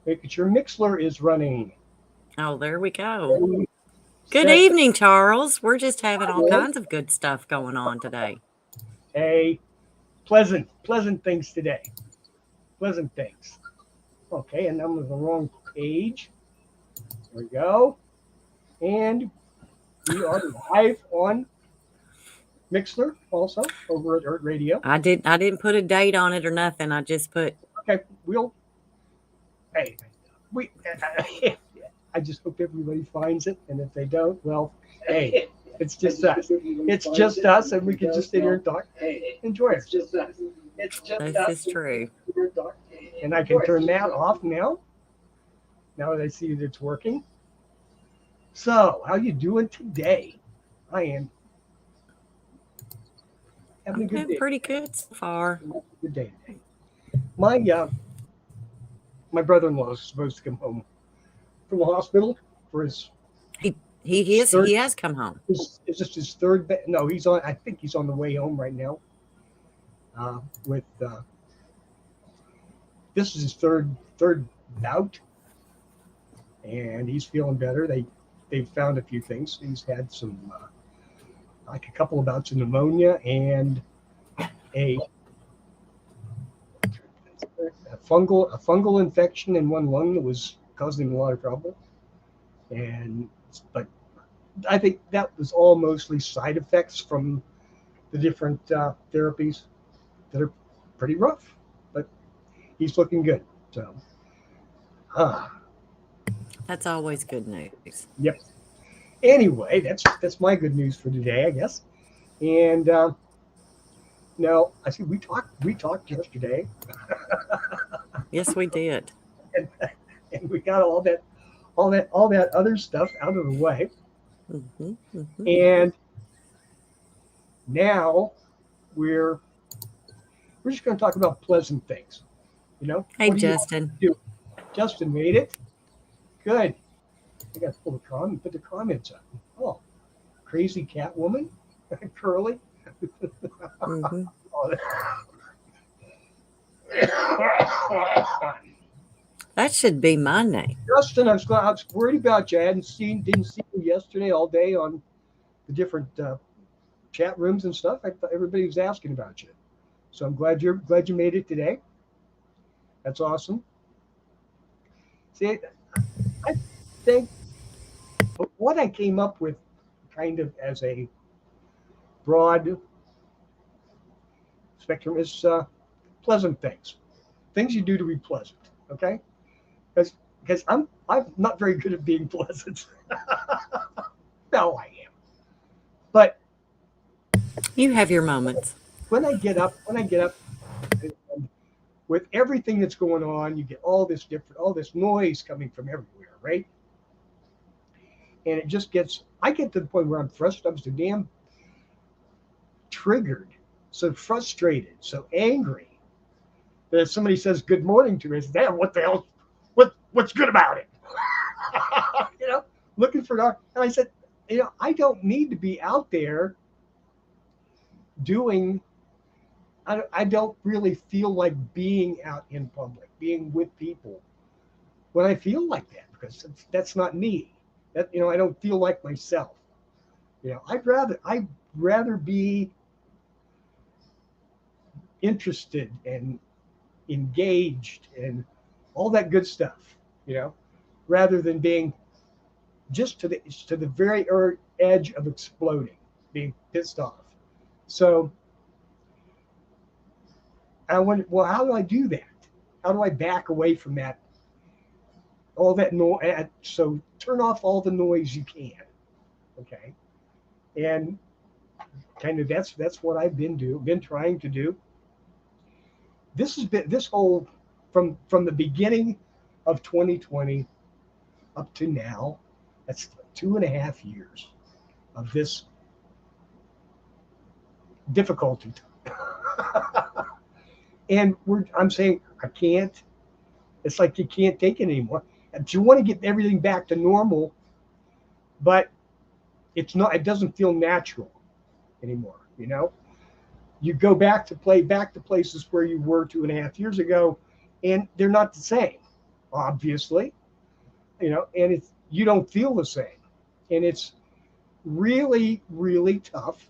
Making sure Mixler is running. Oh, there we go. Good Set. evening, Charles. We're just having all Hello. kinds of good stuff going on today. Hey, pleasant things today. Pleasant things. Okay, and I'm on the wrong page. There we go. And we are live on Mixler also over at Earth Radio. I didn't put a date on it or nothing. I just put Okay, we'll. Hey, we. I just hope everybody finds it, and if they don't, well, hey, it's just us. It's just us, and we can just sit here and talk, enjoy it. this is true. And I can turn that off now. Now that I see that it's working. So, how you doing today? I am having a I'm good doing day. pretty good so far. Good day today. My my brother-in-law is supposed to come home from the hospital for He his third. he has come home. Is this his third? No, he's on. I think he's on the way home right now. With this is his third bout, and he's feeling better. They've found a few things. He's had some like a couple of bouts of pneumonia and a a fungal infection in one lung that was causing him a lot of trouble. And but I think that was all mostly side effects from the different therapies that are pretty rough. But he's looking good. So, uh, That's always good news. yep. Anyway, that's my good news for today, I guess. And no, I see we talked yesterday, Yes, we did. and, and we got all that other stuff out of the way. Hmm. And now we're we're just going to talk about pleasant things. Hey, What do you want Justin. to do? Justin made it. Good. I got to pull the put the comments up. Oh, crazy cat woman, Curly. Hmm. That should be my name. Justin, I was worried about you. I didn't see you yesterday all day on the different chat rooms and stuff. I thought everybody was asking about you, so I'm glad you made it today. That's awesome. See, I think what I came up with, kind of as a broad spectrum, is pleasant things you do to be pleasant. Okay, because I'm not very good at being pleasant. No, I am. But You have your moments. when I get up, and with everything that's going on, you get all this noise coming from everywhere, right? And it just I get to the point where I'm frustrated. I'm so damn triggered, so frustrated, so angry that if somebody says good morning to me, I say, damn, what the hell? What's good about it? you know, looking for dark. And I said, I don't need to be out there doing. I don't really feel like being out in public, being with people when I feel like that, because that's not me. That I don't feel like myself. I'd rather be interested and engaged and all that good stuff, you know, rather than being just to the very edge of exploding, being pissed off. So I wonder, well, how do I do that? How do I back away from that? All that noise. So turn off all the noise you can. Okay, and kind of that's what I've been trying to do. This has been this whole from the beginning of 2020 up to now. That's 2.5 years of this difficulty. And I'm saying I can't. It's like you can't take it anymore. And you want to get everything back to normal, but it's not. It doesn't feel natural anymore. You go back to places where you were 2.5 years ago, and they're not the same. obviously, and you don't feel the same. And it's really, really tough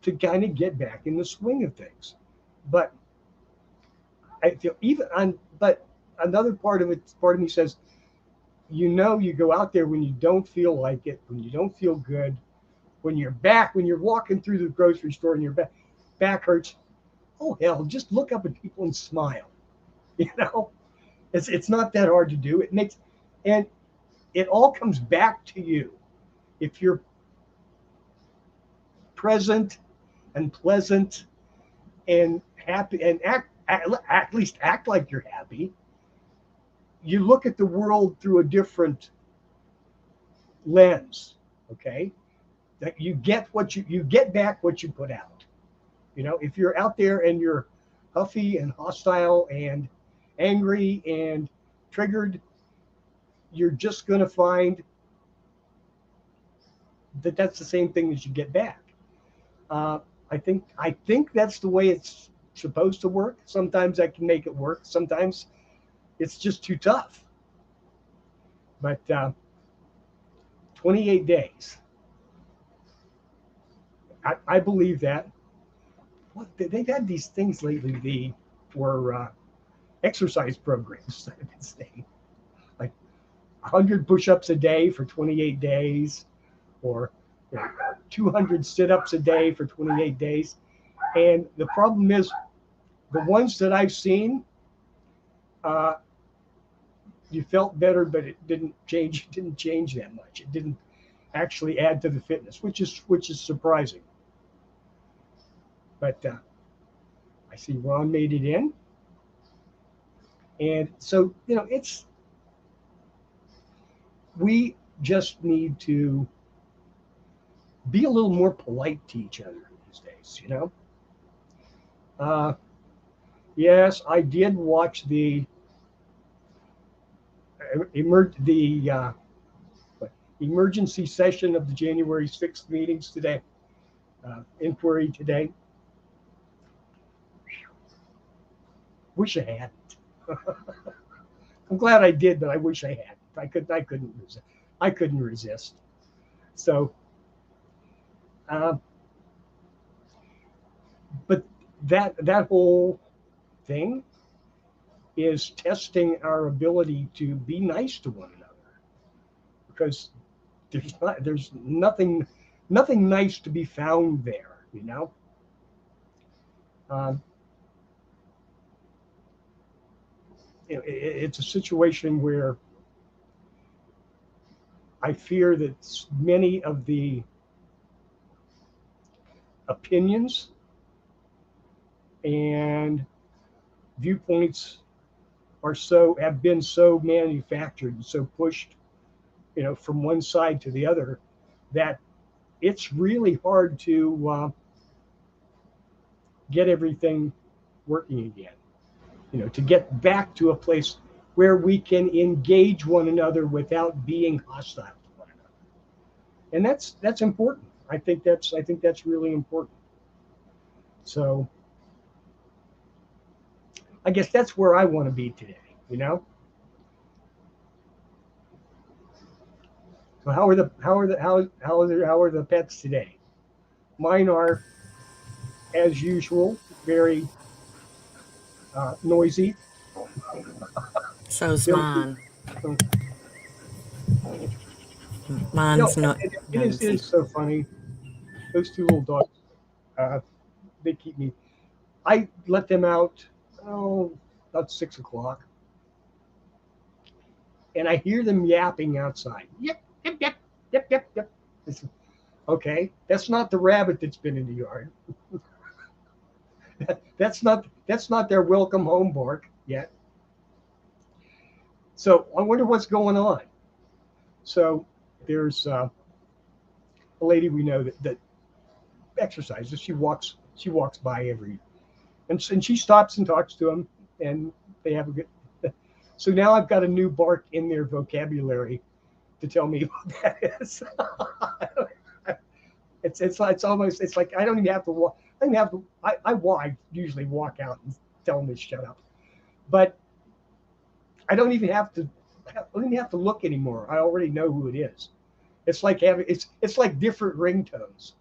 to kind of get back in the swing of things. But I feel but another part of me says, you go out there when you don't feel like it, when you don't feel good, when you're walking through the grocery store and your back hurts. Oh hell, just look up at people and smile. It's not that hard to do. And it all comes back to you. If you're present and pleasant and happy and at least act like you're happy, you look at the world through a different lens. Okay, that you get back what you put out. If you're out there and you're huffy and hostile and angry and triggered, you're just going to find that that's the same thing as you get back. I think that's the way it's supposed to work. Sometimes I can make it work. Sometimes it's just too tough. But 28 days. I believe that. They've had these things lately. Were exercise programs that have been saying, like 100 push-ups a day for 28 days, or 200 sit-ups a day for 28 days. And the problem is, the ones that I've seen, you felt better, but it didn't change that much. It didn't actually add to the fitness, which is surprising. But I see Ron made it in. And so, we just need to be a little more polite to each other these days, Yes, I did watch the emergency session of the January 6th meetings today, inquiry today. Wish I hadn't. I'm glad I did, but I wish I hadn't. I couldn't resist. So, but that whole thing is testing our ability to be nice to one another, because there's nothing nice to be found there, It's a situation where I fear that many of the opinions and viewpoints have been so manufactured and so pushed, from one side to the other, that it's really hard to get everything working again. To get back to a place where we can engage one another without being hostile to one another. And that's important. I think that's really important. So I guess that's where I want to be today, So how are the pets today? Mine are, as usual, very noisy. So's mine. Mine's not. It is so funny. Those two little dogs, they keep me. I let them out, about 6 o'clock, and I hear them yapping outside. Yep, yep, yep, yep, yep, yep. Okay, that's not the rabbit that's been in the yard. That's not their welcome home bark yet. So I wonder what's going on. So there's a lady we know that exercises. She walks by and she stops and talks to them, and they have a good. So now I've got a new bark in their vocabulary to tell me what that is. It's almost like I don't even have to walk. I usually walk out and tell them to shut up, but I don't even have to look anymore. I already know who it is. It's like having it's like different ringtones.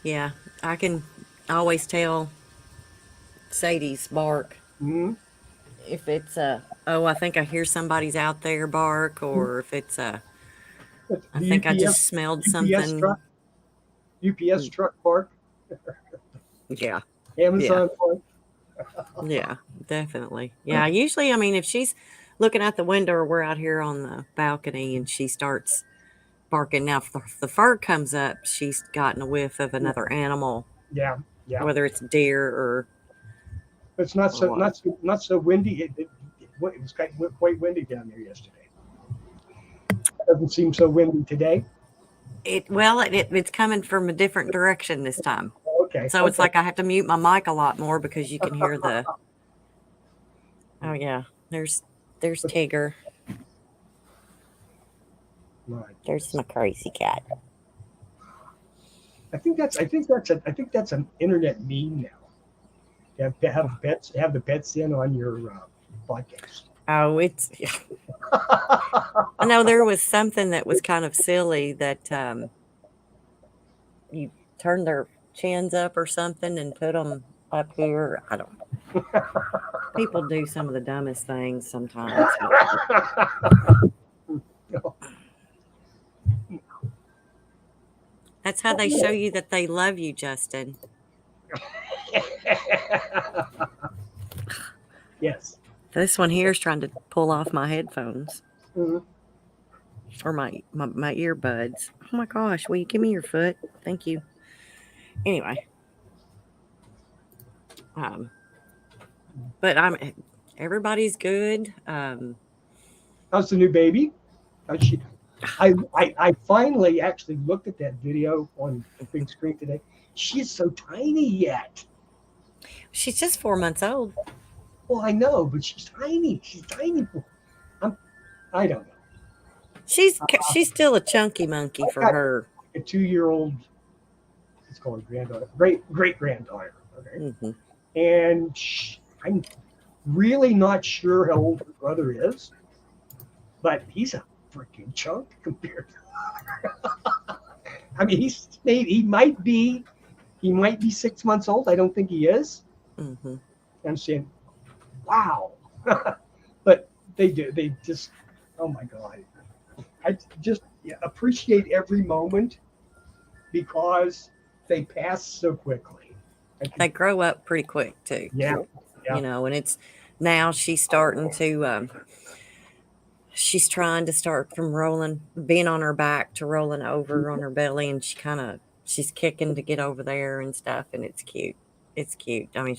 Yeah, I can always tell Sadie's bark. Mm-hmm. If it's a, oh, I think I hear somebody's out there bark, or if it's a, I The think I just smelled UPS something. truck, UPS truck bark, Yeah, yeah, Amazon bark. yeah, definitely. Yeah, usually, I mean, if she's looking out the window or we're out here on the balcony and she starts barking, now if the fur comes up, she's gotten a whiff of another animal, Yeah, yeah. whether it's deer It's not or so what. not so windy. It was quite windy down there yesterday. Doesn't seem so windy today. It's coming from a different direction this time. Okay, So it's okay. like I have to mute my mic a lot more because you can hear the, oh yeah, there's But, Tigger. my There's goodness. my crazy cat. I think that's an internet meme now. Have the pets in on your podcast. Oh, it's, yeah. I know there was something that was kind of silly that you turn their chins up or something and put them up here. I don't know. People do some of the dumbest things sometimes. That's how they show you that they love you, Justin. Yes. This one here is trying to pull off my headphones Mhm. or my earbuds. Oh my gosh, will you give me your foot? Thank you. Anyway. But everybody's good. How's the new baby? How's she? I finally actually looked at that video on the big screen today. She's so tiny yet. She's just 4 months old. Well, I know, but she's tiny. She's tiny. I don't know. She's still a chunky monkey I've for got her. a 2-year-old. Let's call her granddaughter, great granddaughter. Okay, Mm-hmm. and I'm really not sure how old her brother is, but he's a freaking chunk compared to. I mean, he might be 6 months old. I don't think he is. Mm-hmm. I'm saying, wow, but they just, oh my God, I just appreciate every moment because they pass so quickly. They grow up pretty quick too. Yeah. You know, and it's now she's starting to. She's trying to start from being on her back to rolling over on her belly, and she's kicking to get over there and stuff, and it's cute. It's cute. I mean,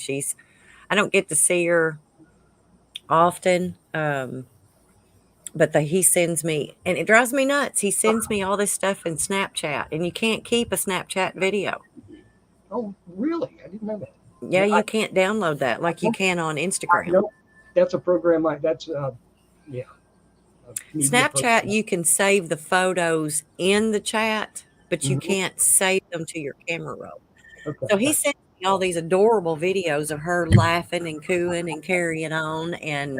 I don't get to see her often, but he sends me, and it drives me nuts. He sends me all this stuff in Snapchat, and you can't keep a Snapchat video. Oh, really? I didn't know that. Yeah, you can't download that like you can on Instagram. No, that's a program. Yeah. Snapchat, you can save the photos in the chat, but you can't save them to your camera roll. Okay. So he sent me all these adorable videos of her laughing and cooing and carrying on, and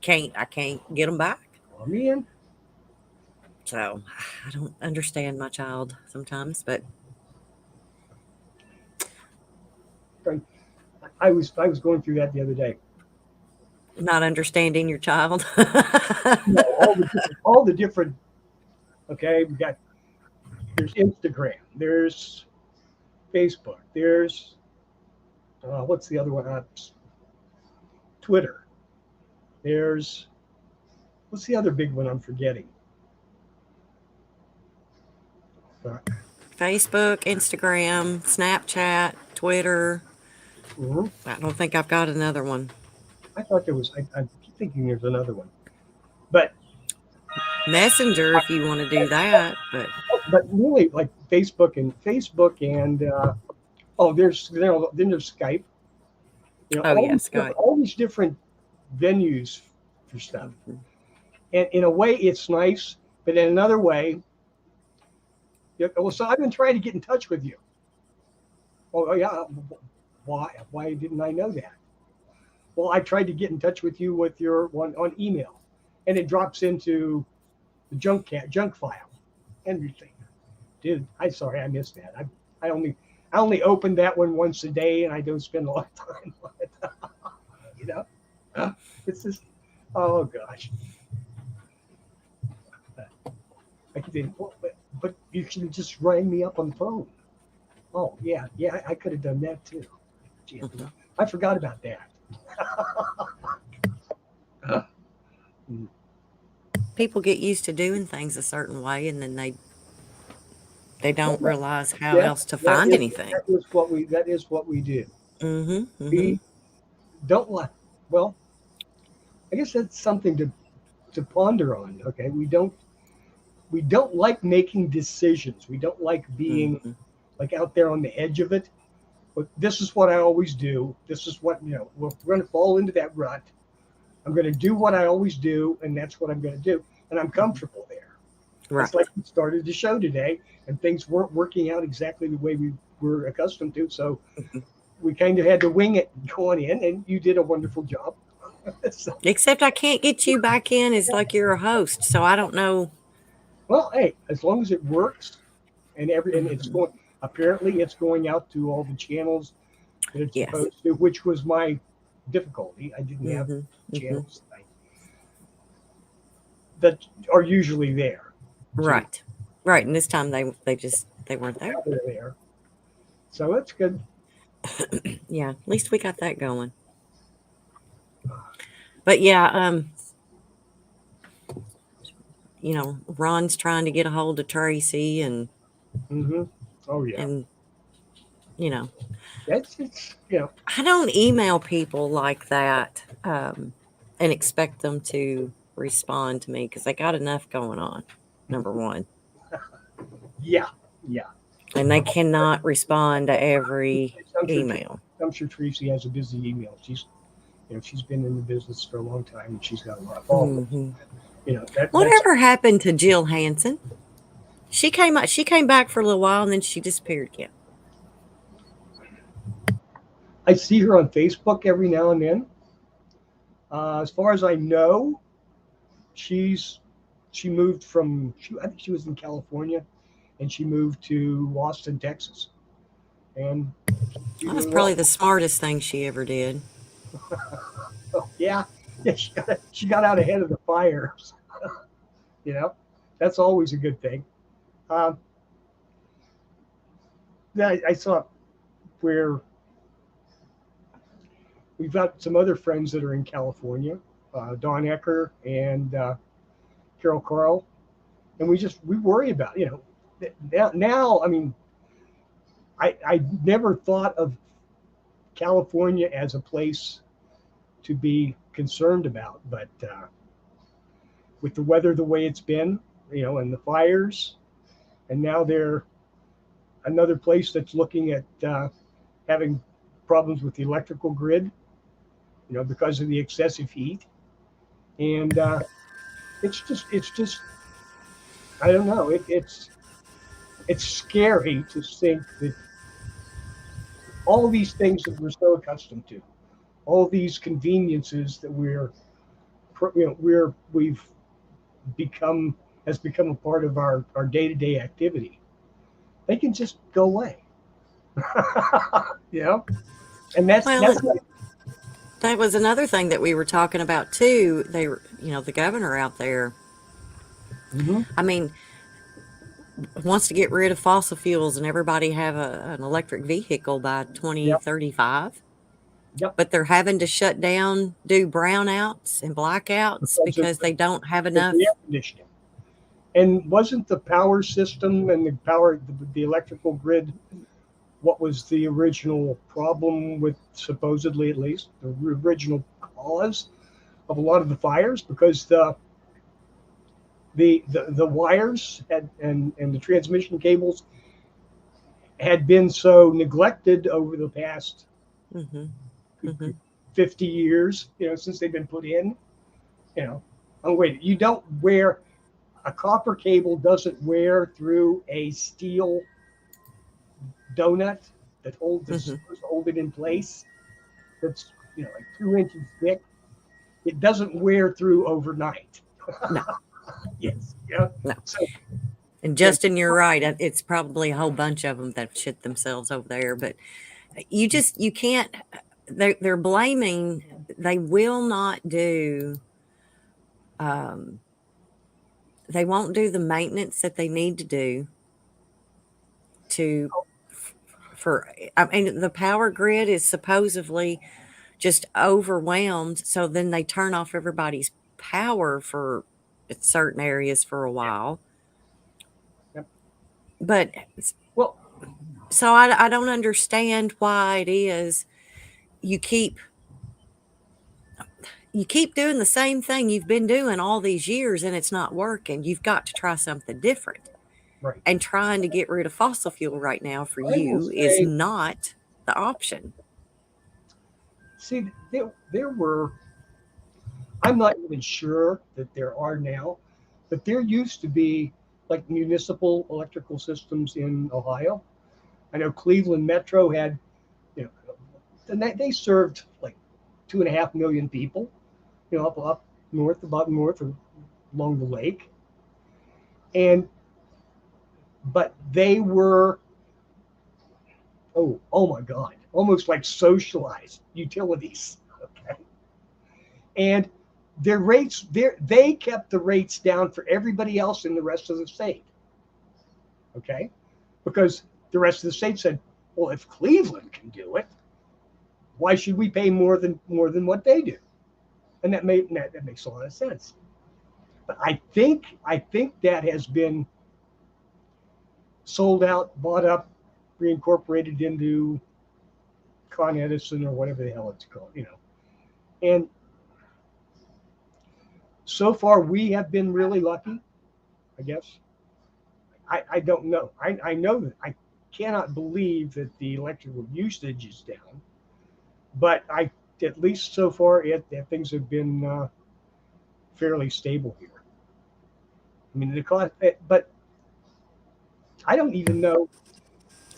I can't get them back. Oh, man. So I don't understand my child sometimes, but I was going through that the other day. not understanding your child. all the different. Okay, there's Instagram, there's Facebook, there's what's the other one? Twitter. What's the other big one I'm forgetting? Facebook, Instagram, Snapchat, Twitter. Mm-hmm. I don't think I've got another one. I thought there was. I keep thinking there's another one, but Messenger if you want to do that. But really, like Facebook and there's Skype. You know, Skype. All these different venues for stuff. And in a way, it's nice, but in another way, so I've been trying to get in touch with you. Oh yeah. Why didn't I know that? Well, I tried to get in touch with you with your one on email, and it drops into the junk file. And you think, dude, I'm sorry I missed that. I only I only open that one once a day, and I don't spend a lot of time on it. You know, it's just, oh gosh. I think, well, but you can just ring me up on the phone. Oh yeah, yeah, I could have done that too. Gee, Mhm. I forgot about that. People get used to doing things a certain way, and then they don't Well, realize how that else to that find is anything. that is what we do. Mhm. Mhm. We don't like. Well, I guess that's something to ponder on. Okay, we don't like making decisions. We don't like being Mhm. like out there on the edge of it. But this is what I always do. This is what we're going to fall into that rut. I'm going to do what I always do, and that's what I'm going to do, and I'm Mhm. comfortable there. It's like Right. we started the show today, and things weren't working out exactly the way we were accustomed to. So Mhm. we kind of had to wing it going in, and you did a wonderful job. So, Except I can't get you back in as like you're a host, so I don't know. well, hey, as long as it works, and it's Mhm. going. Apparently, it's going out to all the channels that it's Yes. supposed to, which was my difficulty. I didn't have Mhm. Mhm. channels that are usually there. To Right. Right. And this time they weren't there. now they're there, so that's good. Yeah. At least we got that going. But yeah, Ron's trying to get a hold of Tracy, Hmm. Oh yeah, and you know, that's it's I don't email people like that, and expect them to respond to me because they got enough going on. Number one, yeah, yeah. and they cannot respond to every I'm sure email. I'm sure Tracy has a busy email. She's been in the business for a long time, and she's got a lot of followers. Hmm. That's Whatever happened to Jill Hansen? She came out. She came back for a little while, and then she disappeared again. I see her on Facebook every now and then. As far as I know, she's she moved from I think she was in California, and she moved to Austin, Texas, and she's That was doing probably well. the smartest thing she ever did. Oh, yeah, yeah, she got out ahead of the fires. You know, that's always a good thing. Um, I saw where we've got some other friends that are in California, Don Ecker and Carol Carl, and we worry about now. I mean, I never thought of California as a place to be concerned about, but with the weather the way it's been, and the fires, and now they're another place that's looking at having problems with the electrical grid, because of the excessive heat, and it's just I don't know. It's scary to think that all these things that we're so accustomed to, all these conveniences that we've become has become a part of our day-to-day activity, they can just go away. you know, and Well, that's like, that was another thing that we were talking about too. They were, the governor out there. mhm. I mean, wants to get rid of fossil fuels and everybody have an electric vehicle by Yep, 2035. yep. But they're having to shut down, do brownouts and blackouts Because because they don't have of the air enough. conditioning. And wasn't the power system and the electrical grid what was the original problem with, supposedly at least, the original cause of a lot of the fires? Because the wires and the transmission cables had been so neglected over the past Hmm. Hmm. 50 years, since they've been put in. You know, oh wait, you don't wear a copper cable doesn't wear through a steel donut. that hold that's Hmm. supposed to hold it in place. That's like 2 inches thick. It doesn't wear through overnight. No, Yes. Yeah. no. So And yeah. Justin, you're right. It's probably a whole bunch of them that shit themselves over there. But you can't. They're blaming. They will not do. Um, they won't do the maintenance that they need to do to for. I mean, the power grid is supposedly just overwhelmed. So then they turn off everybody's power for certain areas for a Yeah. while. Yep. But Well, so I don't understand why it is you keep you keep doing the same thing you've been doing all these years and it's not working. You've got to try something different. right. And trying to get rid of fossil fuel right now for I will you is say, not the option. see, there were. I'm not even sure that there are now, but there used to be like municipal electrical systems in Ohio. I know Cleveland Metro had, you know, and they served like 2.5 million people, up north, about north or along the lake, and but they were, oh my God, almost like socialized utilities. Okay, and their rates, they kept the rates down for everybody else in the rest of the state. Okay, because the rest of the state said, well, if Cleveland can do it, why should we pay more than what they do? And that makes a lot of sense. But I think that has been sold out, bought up, reincorporated into Con Edison or whatever the hell it's called. And so far we have been really lucky, I guess. I don't know. I know that I cannot believe that the electrical usage is down, but at least so far things have been fairly stable here. I mean the cost, but I don't even know.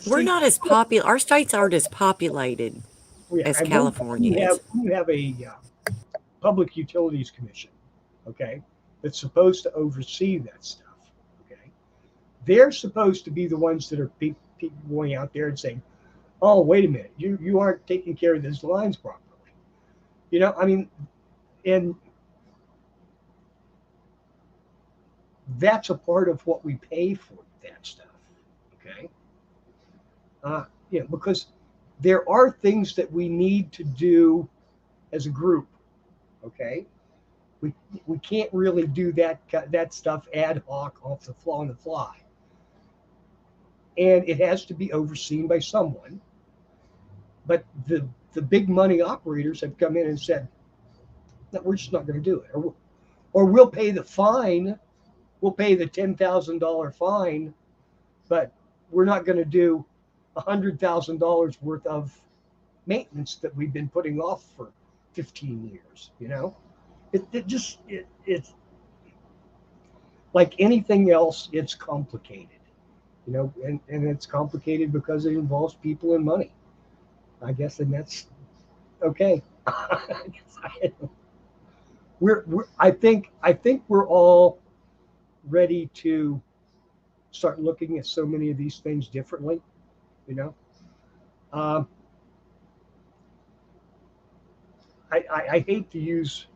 We're See, not as popular. Our states aren't as populated yeah, as and when California you have is. you have a public utilities commission, okay, that's supposed to oversee that stuff. Okay, they're supposed to be the ones that are people going out there and saying, "Oh, wait a minute, you aren't taking care of these lines properly." I mean, and that's a part of what we pay for that stuff. Okay, because there are things that we need to do as a group. Okay, we we can't really do that stuff ad hoc on the fly, and it has to be overseen by someone. But the big money operators have come in and said, no, we're just not going to do it, or we'll pay the fine, we'll pay the $10,000 fine, but we're not going to do $100,000 worth of maintenance that we've been putting off for 15 years. It's like anything else, it's complicated. And it's complicated because it involves people and money, I guess, and that's okay. I think we're all ready to start looking at so many of these things differently. You know, um, I hate to use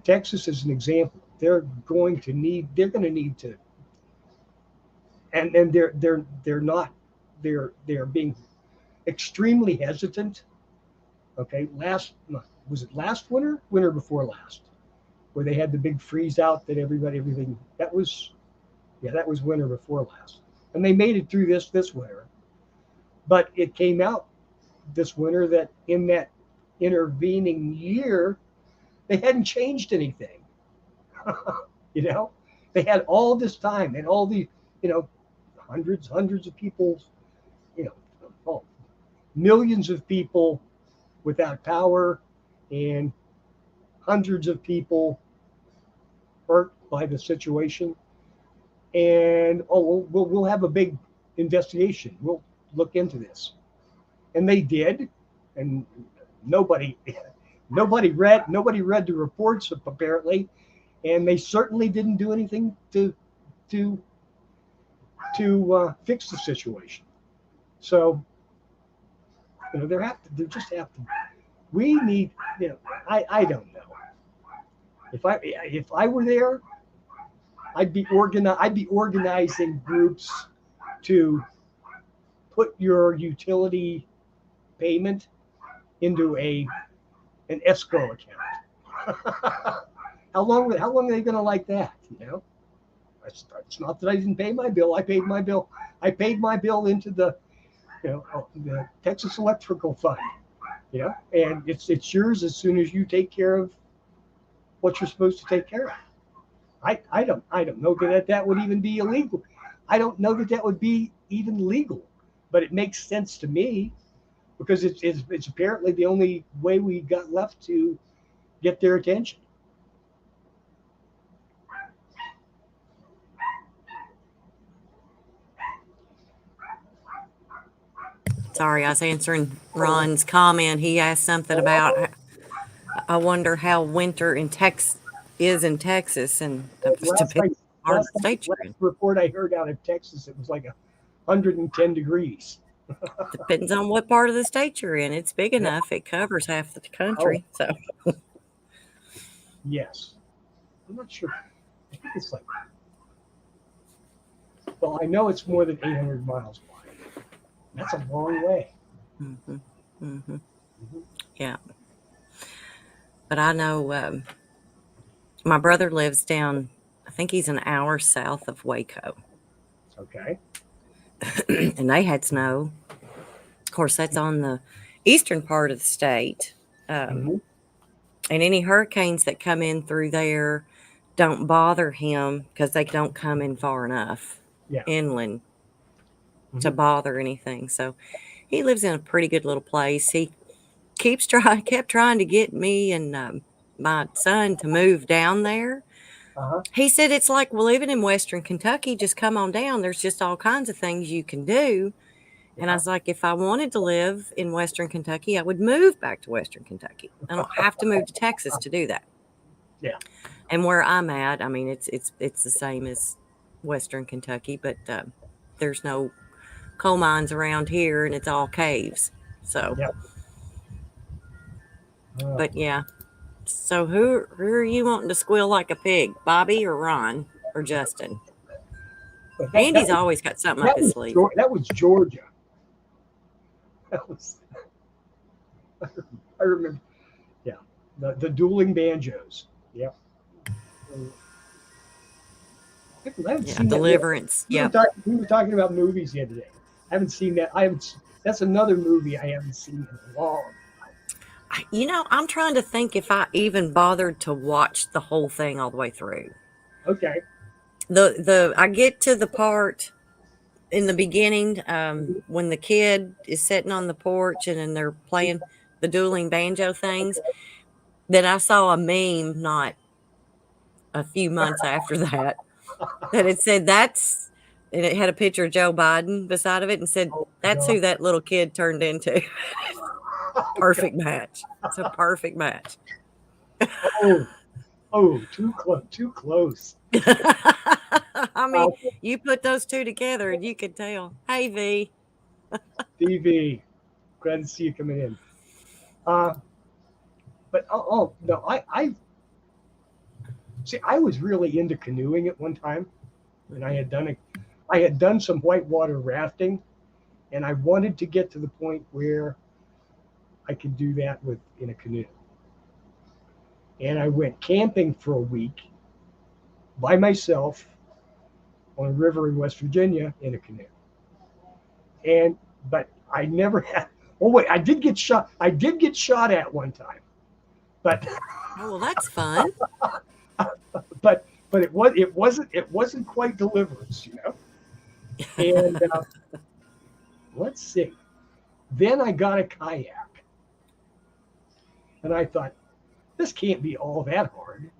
Texas as an example. They're going to need to, and they're not, they're being extremely hesitant. Okay, was it last winter before last, where they had the big freeze out that everything that was, yeah, that was winter before last, and they made it through this winter, but it came out this winter that in that intervening year they hadn't changed anything. you know they had all this time and all the you know hundreds of people, you know oh, millions of people without power, and hundreds of people hurt by the situation. And we'll have a big investigation. We'll look into this. And they did, and nobody read the reports apparently, and they certainly didn't do anything to fix the situation. So there just have to. We need, I don't know. If I were there, I'd be organizing groups to put your utility payment into an escrow account. How long are they going to like that? It's not that I didn't pay my bill. I paid my bill. I paid my bill into the Texas Electrical Fund. And it's yours as soon as you take care of what you're supposed to take care of. I don't know that would even be illegal. I don't know that would be even legal, but it makes sense to me because it's apparently the only way we got left to get their attention. Sorry, I was answering Ron's comment. He asked something about, I wonder how winter in Texas is in Texas, and depends on the state you're in. Last report I heard out of Texas, it was like 110 degrees. Depends on what part of the state you're in. It's big enough; it covers half the country. So, yes, I'm not sure. I think it's like, well, I know it's more than 800 miles wide. That's a long way. Mm-hmm. Mm-hmm. Mm-hmm. Yeah, but I know my brother lives down. I think he's an hour south of Waco. Okay. And they had snow. Of course, that's on the eastern part of the state. And any hurricanes that come in through there don't bother him because they don't come in far enough inland to bother anything. So he lives in a pretty good little place. He kept trying to get me and my son to move down there. He said it's like living in Western Kentucky. Just come on down. There's just all kinds of things you can do. And I was like, if I wanted to live in Western Kentucky, I would move back to Western Kentucky. I don't have to move to Texas to do that. Yeah. And where I'm at, I mean, it's the same as Western Kentucky, but there's no coal mines around here, and it's all caves. So, but yeah. So who are you wanting to squeal like a pig, Bobby or Ron or Justin? Andy's always got something up his sleeve. That was Georgia. That was. I remember. Yeah, the dueling banjos. Yep. Deliverance. We were talking about movies the other day. I haven't seen that. That's another movie I haven't seen in a long time. I'm trying to think if I even bothered to watch the whole thing all the way through. Okay. I get to the part in the beginning when the kid is sitting on the porch and then they're playing the dueling banjo things. Then I saw a meme not a few months after that it said and it had a picture of Joe Biden beside of it and said, that's who that little kid turned into. Perfect match. It's a perfect match. Too close. I mean, you put those two together and you could tell. Hey, V. DV, glad to see you coming in. But no, I was really into canoeing at one time, and I had done some whitewater rafting, and I wanted to get to the point where I could do that in a canoe. And I went camping for a week by myself on a river in West Virginia in a canoe. But I never had. Oh wait, I did get shot. I did get shot at one time. But well, that's fun. but it wasn't quite deliverance, And let's see. Then I got a kayak, and I thought, this can't be all that hard.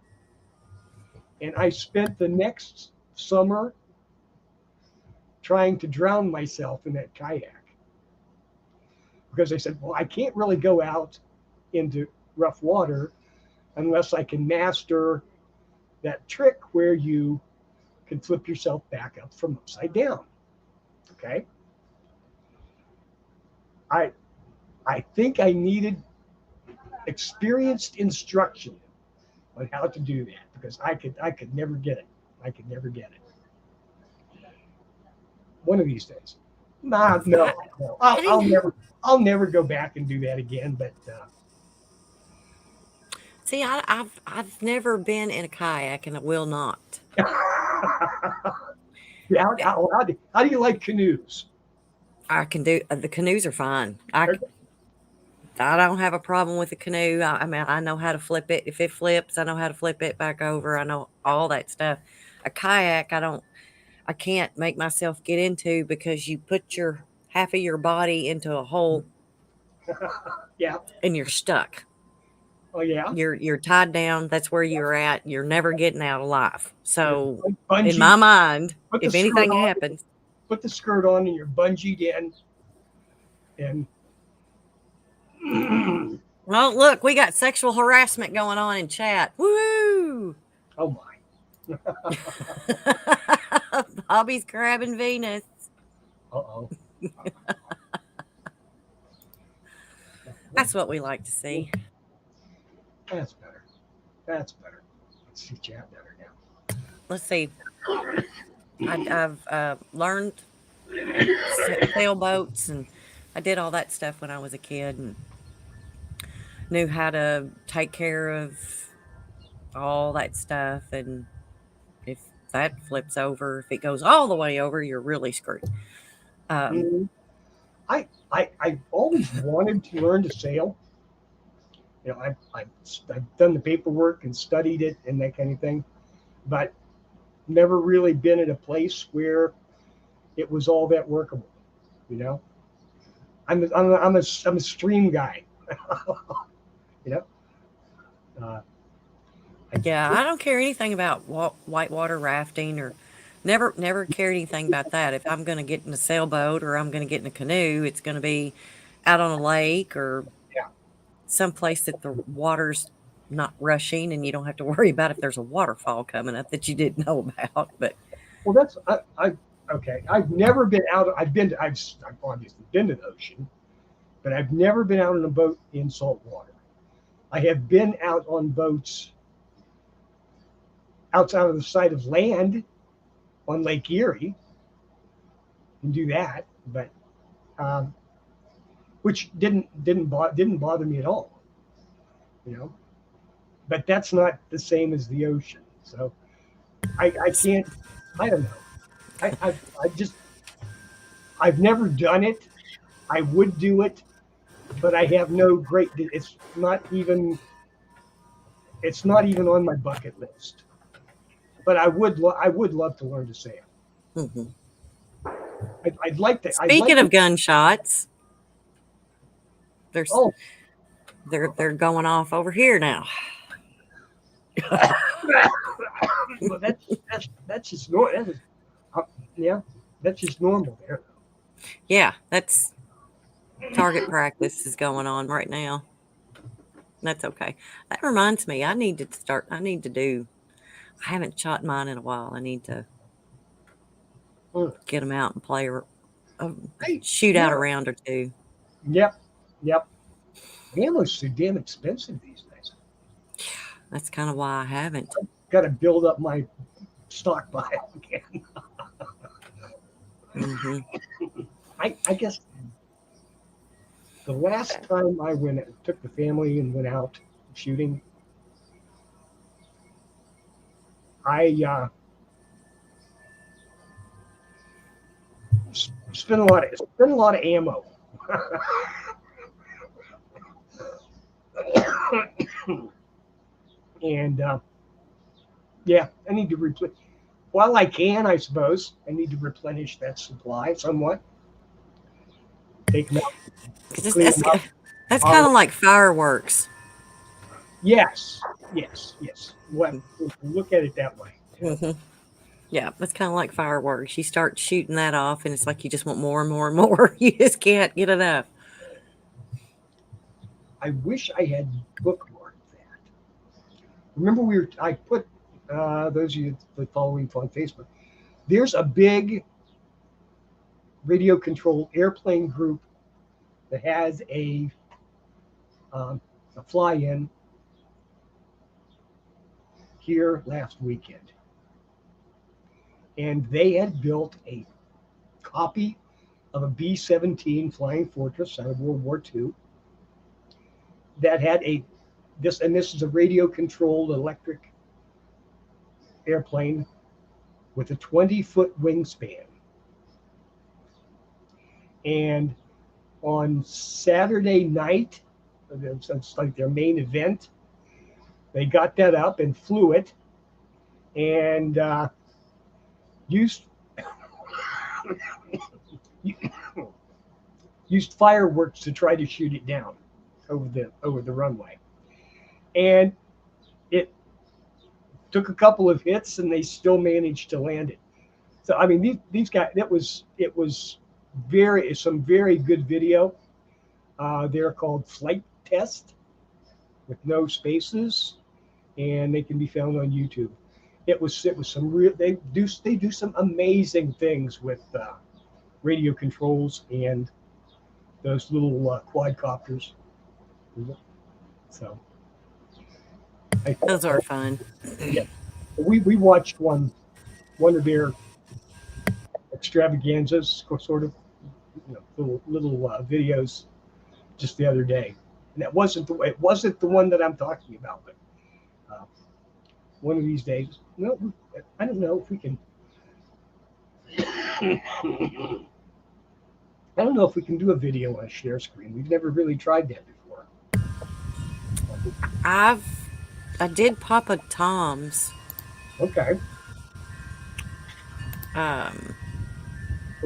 And I spent the next summer trying to drown myself in that kayak. because I said, well, I can't really go out into rough water unless I can master that trick where you can flip yourself back up from upside down. Okay. I I think I needed experienced instruction on how to do that because I could never get it. I could never get it. One of these days. Nah, no, no. I'll never go back and do that again. But See, I've never been in a kayak, and I will not. how do you like canoes? I can do the canoes are fine. I don't have a problem with the canoe. I mean, I know how to flip it. If it flips, I know how to flip it back over. I know all that stuff. A kayak, I don't. I can't make myself get into because you put your half of your body into a hole Yeah. and you're stuck. Oh yeah. You're tied down. That's where you're at. You're never getting out alive. You're So in bungee. my mind, Put the if skirt anything on. happens, Put the skirt on, and you're bungeed in. And well, look, we got sexual harassment going on in chat. Woo! oh my. Bobby's grabbing Venus. Uh-oh. That's what we like to see. That's better. That's better. Let's see chat better now. Let's see. I've learned sailboats, and I did all that stuff when I was a kid, and knew how to take care of all that stuff. And if that flips over, if it goes all the way over, you're really screwed. Mhm. I've always wanted to learn to sail. You know, I've done the paperwork and studied it and that kind of thing, but never really been at a place where it was all that workable. You know, I'm a stream guy. You know, uh, Yeah, I don't care anything about whitewater rafting or never cared anything about that. If I'm going to get in a sailboat or I'm going to get in a canoe, it's going to be out on a lake or yeah. someplace that the water's not rushing and you don't have to worry about if there's a waterfall coming up that you didn't know about. But Well, that's okay. I've never been out. I've obviously been to the ocean, but I've never been out on a boat in salt water. I have been out on boats outside of the sight of land on Lake Erie and do that, but um, which didn't bother me at all, you know. But that's not the same as the ocean, so I can't. I don't know. I just I've never done it. I would do it, but I have no great. It's not even on my bucket list. But I would love to learn to sail. mhm. I'd like to. Speaking of gunshots, there's Oh, they're going off over here now. well, that's just normal. Yeah, that's just normal there. Yeah, that's target practice is going on right now. That's okay. That reminds me, I need to do. I haven't shot mine in a while. I need to Mm. get them out and play Hey, shoot out a yeah. round or two. Yep. Ammo's so damn expensive these days. That's kind of why I haven't. Got to build up my stockpile again. Hmm. I guess the last time I took the family and went out shooting, I spent a lot of ammo. And yeah, I need to replenish. While I can, I suppose I need to replenish that supply somewhat. Take them out, Because clean them up. that's kind of like fireworks. Yes. What? Look at it that way. Hmm. Yeah, that's kind of like fireworks. You start shooting that off, and it's like you just want more and more and more. You just can't get enough. I wish I had bookmarked that. Remember, I put those of you that follow me on Facebook. There's a big radio-controlled airplane group that has a fly-in here last weekend, and they had built a copy of a B-17 Flying Fortress out of World War II that had this is a radio-controlled electric airplane with a 20-foot wingspan. And on Saturday night, it's like their main event, they got that up and flew it and used used fireworks to try to shoot it down over the runway. And it took a couple of hits and they still managed to land it. So I mean, these guys, it was some very good video. They're called Flight Test with no spaces, and they can be found on YouTube. It was some real, they do some amazing things with radio controls and those little quadcopters. So Those are fun. Yeah, we watched one of their extravaganzas, sort of, little videos just the other day, and it wasn't the one that I'm talking about, but one of these days. No, I don't know if we can. I don't know if we can do a video on a share screen. We've never really tried that before. I did Papa Tom's. Okay. But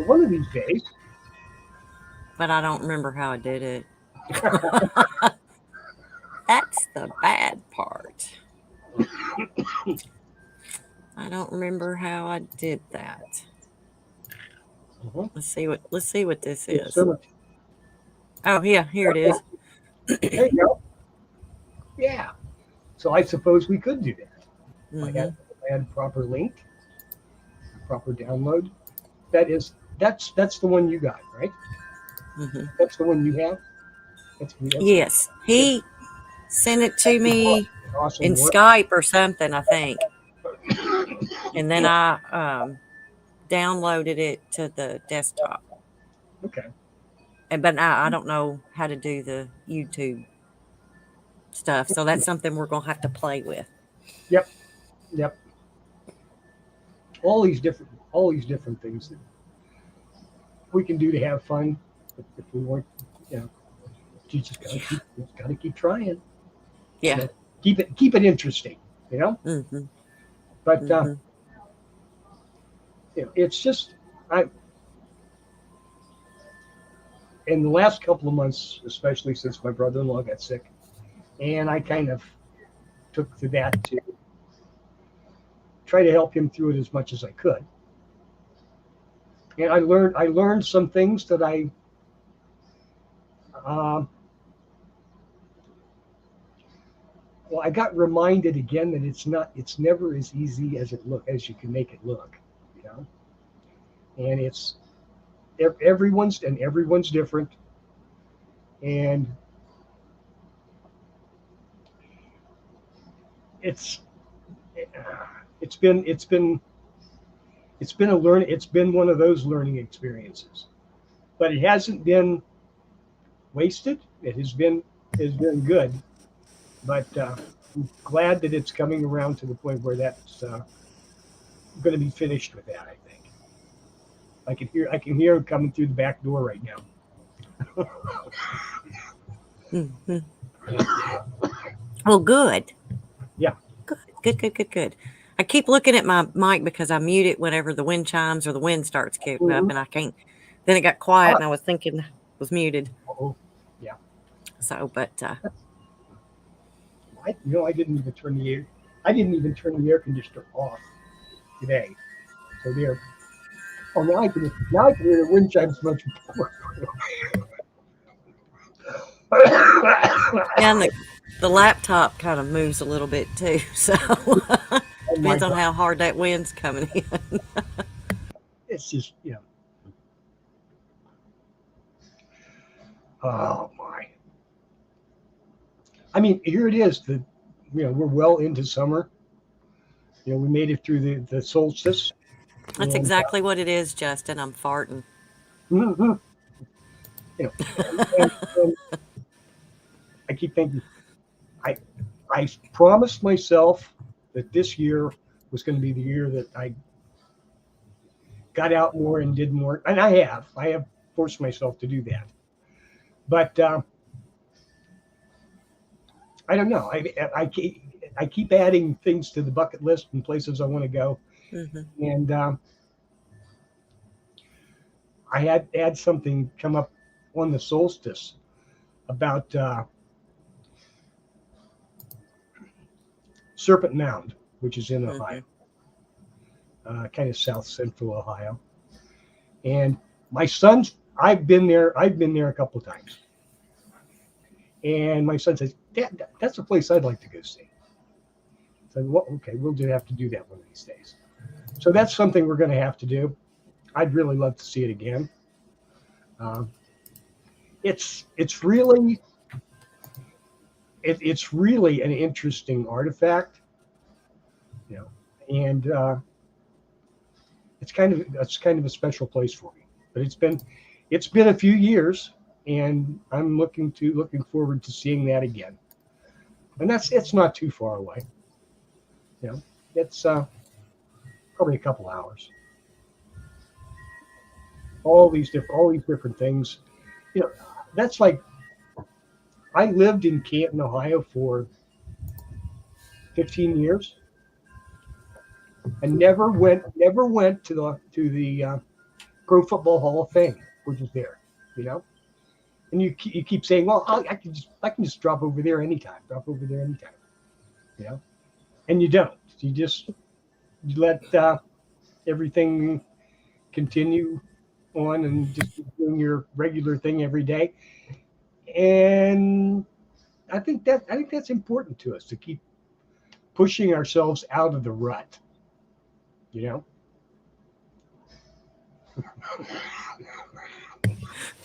one of these days. But I don't remember how I did it. That's the bad part. I don't remember how I did that. Let's see what this is. Oh yeah, here it is. There you go. Yeah. So I suppose we could do that. I had a proper link, a proper download. That's the one you got, right? That's the one you have. Yes, he sent it to me in Skype or something, I think, and then I downloaded it to the desktop. Okay. But I don't know how to do the YouTube stuff, so that's something we're gonna have to play with. Yep. All these different things that we can do to have fun. If we want, you just gotta keep trying. Yeah. Keep it interesting. But it's just in the last couple of months, especially since my brother-in-law got sick, and I kind of took to that to try to help him through it as much as I could. And I learned some things that I got reminded again that it's never as easy as you can make it look, and it's everyone's different, and it's been one of those learning experiences, but it hasn't been wasted. It has been good, but I'm glad that it's coming around to the point where that's going to be finished with that. I think I can hear it coming through the back door right now. Well, good. Yeah. Good. I keep looking at my mic because I mute it whenever the wind chimes or the wind starts kicking up, and I can't. Then it got quiet, and I was thinking it was muted. Yeah. So, but I didn't even turn the air conditioner off today. So there. Oh, now I can hear the wind chimes much more. Yeah, and the laptop kind of moves a little bit too. So Oh my depends on God. how hard that wind's coming in. It's just, oh my. I mean, here it is. We're well into summer. We made it through the solstice. That's And, exactly what it is, Justin. I'm farting. mhm, you know, and I keep thinking, I, I promised myself that this year was going to be the year that I got out more and did more. And I have forced myself to do that. But I don't know. I keep adding things to the bucket list and places I want to go. Hmm. And I had something come up on the solstice about Serpent Mound, which is in Ohio, Hmm. kind of south central Ohio. And my son's, I've been there. I've been there a couple of times. And my son says, "Dad, that's a place I'd like to go see." I said, "Well, okay, we'll just have to do that one of these days." So that's something we're going to have to do. I'd really love to see it again. Um, it's really it's really an interesting artifact, you know, and it's kind of a special place for me. But it's been a few years, and I'm looking forward to seeing that again. And it's not too far away. You know, it's probably a couple hours. All these different things. You know, that's like I lived in Canton, Ohio for 15 years and never went to the Pro Football Hall of Fame, which is there. You know, and you keep saying, well, I can just drop over there anytime. Drop over there anytime. You know, and you don't. You let everything continue on and just keep doing your regular thing every day. And I think that's important to us to keep pushing ourselves out of the rut. You know.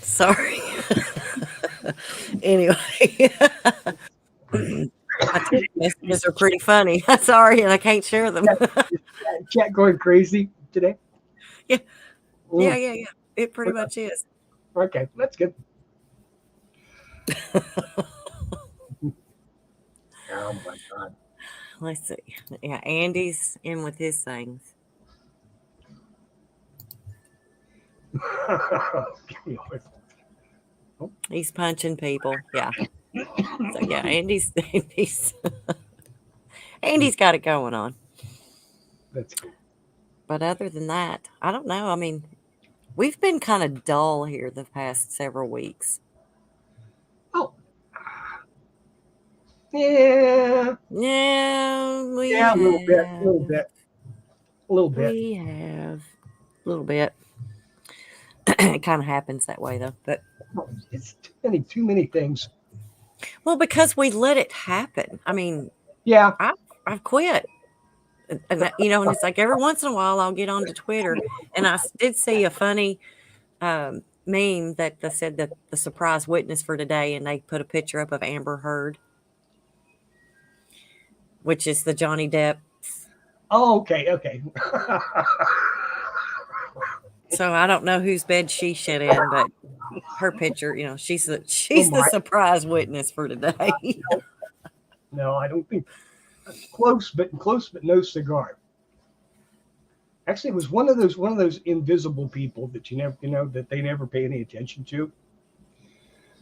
Sorry. Anyway, my text messages are pretty funny. Sorry, and I can't share them. Chat going crazy today. Yeah, yeah, Mm, yeah, yeah. It pretty much is. okay, that's good. Oh my God. Let's see. Yeah, Andy's in with his things. He's punching people. Yeah. So yeah, Andy's Andy's got it going on. That's cool. But other than that, I don't know. I mean, we've been kind of dull here the past several weeks. Oh, yeah, Yeah, we yeah, a little bit, a little have. bit, a little bit. We have a little bit. It kind of happens that way though. But It's too many things. well, because we let it happen. I mean, Yeah. I've quit. And it's like every once in a while I'll get onto Twitter, and did see a funny meme that said that the surprise witness for today, and they put a picture up of Amber Heard, which is the Johnny Depp. Oh, okay, okay. So I don't know whose bed she shit in, but her picture, she's the Oh she's the my. surprise witness for today. No, I don't think close, but no cigar. Actually, it was one of those invisible people that that they never pay any attention to.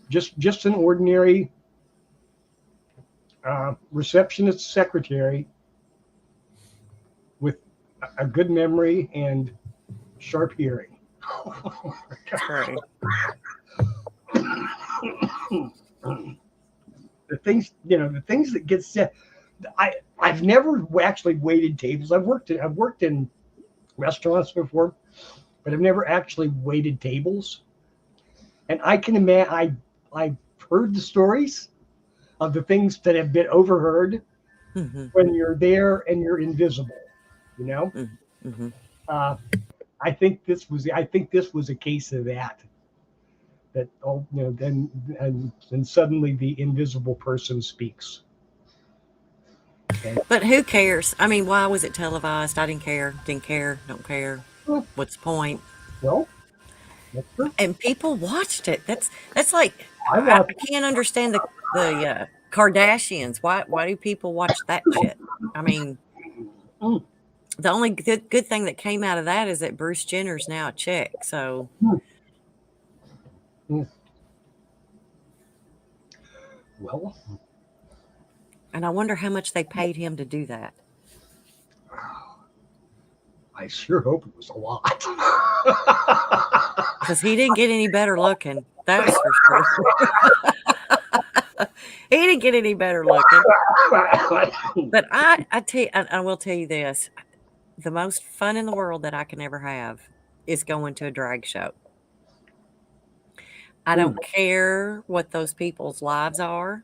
Just an ordinary receptionist secretary with a good memory and sharp hearing. True. The things that get said. I've never actually waited tables. I've worked in restaurants before, but I've never actually waited tables. And I can imagine I've heard the stories, of the things that have been overheard Mm-hmm. when you're there and you're invisible. You know, Mm-hmm. uh, I think this was a case of that. That then suddenly the invisible person speaks. Okay. But who cares? I mean, why was it televised? I didn't care. Didn't care. Don't care. Well, What's the point? well, that's true. And people watched it. That's like I I watched. can't understand the Kardashians. Why do people watch that shit? I mean, Mm, the only good thing that came out of that is that Bruce Jenner's now a chick. So, mm, mm. Well, and I wonder how much they paid him to do that. I sure hope it was a lot. Because he didn't get any better looking. That's for sure. He didn't get any better looking. But I will tell you this: the most fun in the world that I can ever have is going to a drag show. I Mm, don't care what those people's lives are,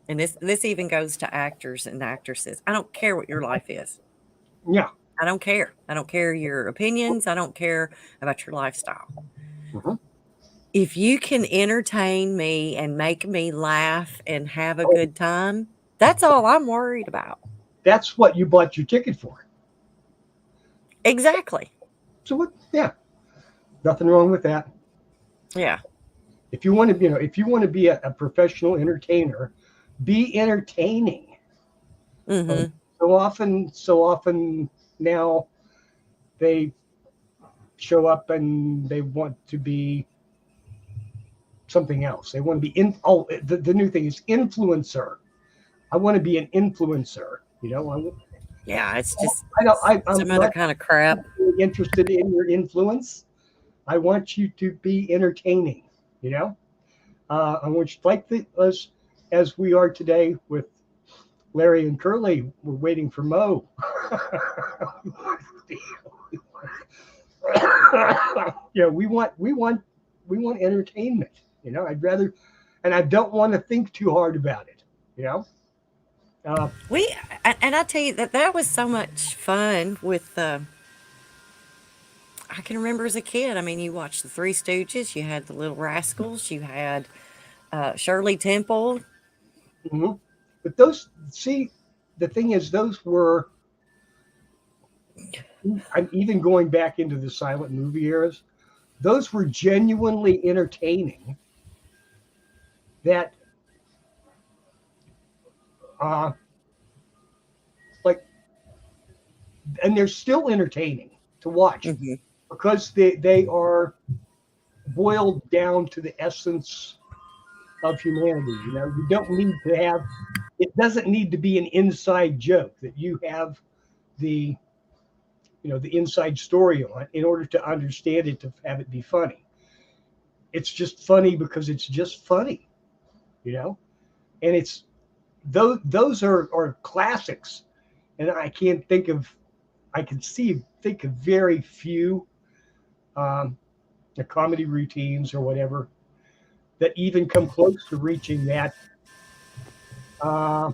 and this even goes to actors and actresses. I don't care what your life is. yeah. I don't care. I don't care your opinions. I don't care about your lifestyle. Mhm. If you can entertain me and make me laugh and have a Oh, good time, that's all I'm worried about. that's what you bought your ticket for. Exactly. So what? Yeah, nothing wrong with that. Yeah. If you want to, if you want to be a professional entertainer, be entertaining. Um, Mhm. so often now they show up and they want to be something else. They want to be in. Oh, the new thing is influencer. I want to be an influencer. Yeah, it's just I don't. I'm some other not kind of crap. really interested in your influence. I want you to be entertaining. You know, I want you like as we are today with Larry and Curly. We're waiting for Mo. We want entertainment. I'd rather, and I don't want to think too hard about it. You know, uh, And I tell you that was so much fun with I can remember as a kid. I mean, you watched the Three Stooges, you had the Little Rascals, you had Shirley Temple. mhm. But those, see, the thing is, those were. I'm even going back into the silent movie eras. Those were genuinely entertaining. That, uh, like, and they're still entertaining to watch Hmm. because they are boiled down to the essence of humanity. You don't need to have. It doesn't need to be an inside joke that you have the the inside story on in order to understand it, to have it be funny. It's just funny because it's just funny, you know. And it's those are classics, and I can't think of. I can think of very few um, the comedy routines or whatever that even come close to reaching that uh,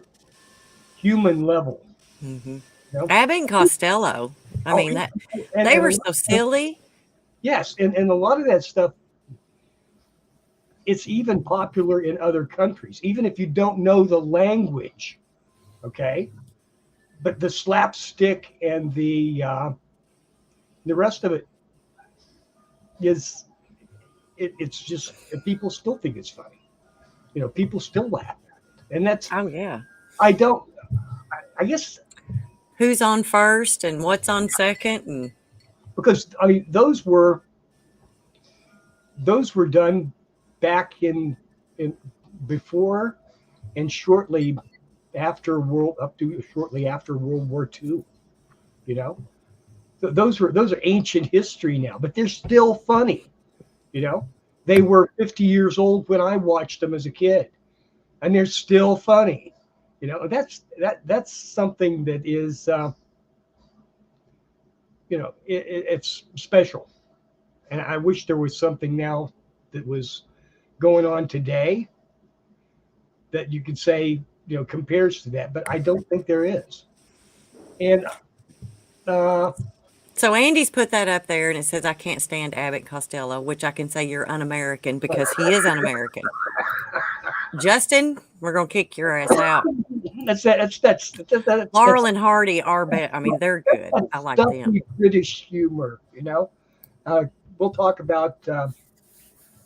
human level. Hmm. You know? Abbott and Costello. I Oh, mean that and they and were so silly. yes, and a lot of that stuff. It's even popular in other countries, even if you don't know the language. Okay, but the slapstick and the rest of it is it's just people still think it's funny. People still laugh, and that's Oh yeah. I don't. I guess Who's on first and what's on second and because I mean those were done back in before and shortly after World War II. You know, those are ancient history now, but they're still funny. You know, they were 50 years old when I watched them as a kid, and they're still funny. That's something that is it's special, and I wish there was something now that was going on today that you could say, compares to that, but I don't think there is. And So Andy's put that up there, and it says, "I can't stand Abbott Costello," which I can say you're un-American because he is un-American. Justin, we're gonna kick your ass out. that's Laurel and Hardy are bad. I mean, they're good. I like them. stuffy British humor. We'll talk about.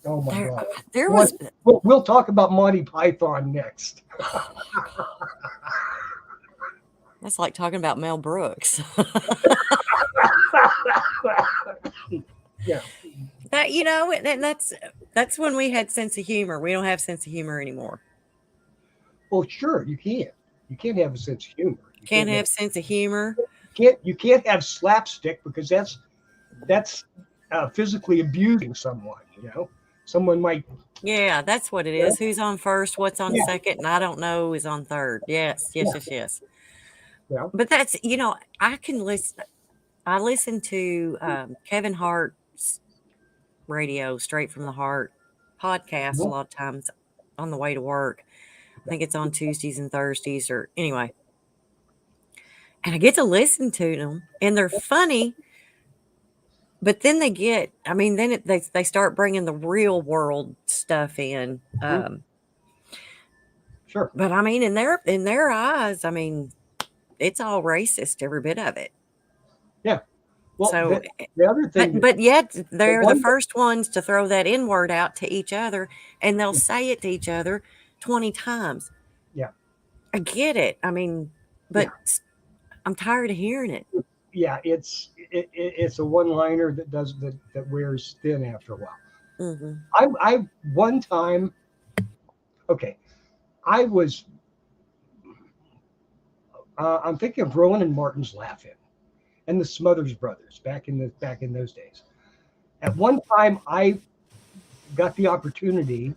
Oh my God! There was. We'll talk about Monty Python next. That's like talking about Mel Brooks. Yeah. That and that's when we had sense of humor. We don't have sense of humor anymore. Well, sure, you can't. You can't have a sense of humor. You can't have sense of humor. You can't have slapstick because that's physically abusing someone. Someone might. Yeah, that's what it is. Who's on first? What's on second? And I don't know is on third. Yes. Yeah. But that's I can listen. I listen to Kevin Hart's radio, Straight from the Heart podcast a lot of times on the way to work. I think it's on Tuesdays and Thursdays, or anyway. And I get to listen to them, and they're funny. But then they get, they start bringing the real world stuff in. Sure. But I mean, in their eyes, I mean, it's all racist, every bit of it. Yeah. Well, so the other thing, but yet they're the first ones to throw that N word out to each other, and they'll say it to each other 20 times. Yeah. I get it. I mean, but I'm tired of hearing it. Yeah, it's a one-liner that wears thin after a while. Mm-hmm. I one time, okay, I was. I'm thinking of Rowan and Martin's Laugh-In, and the Smothers Brothers back in those days. At one time, I got the opportunity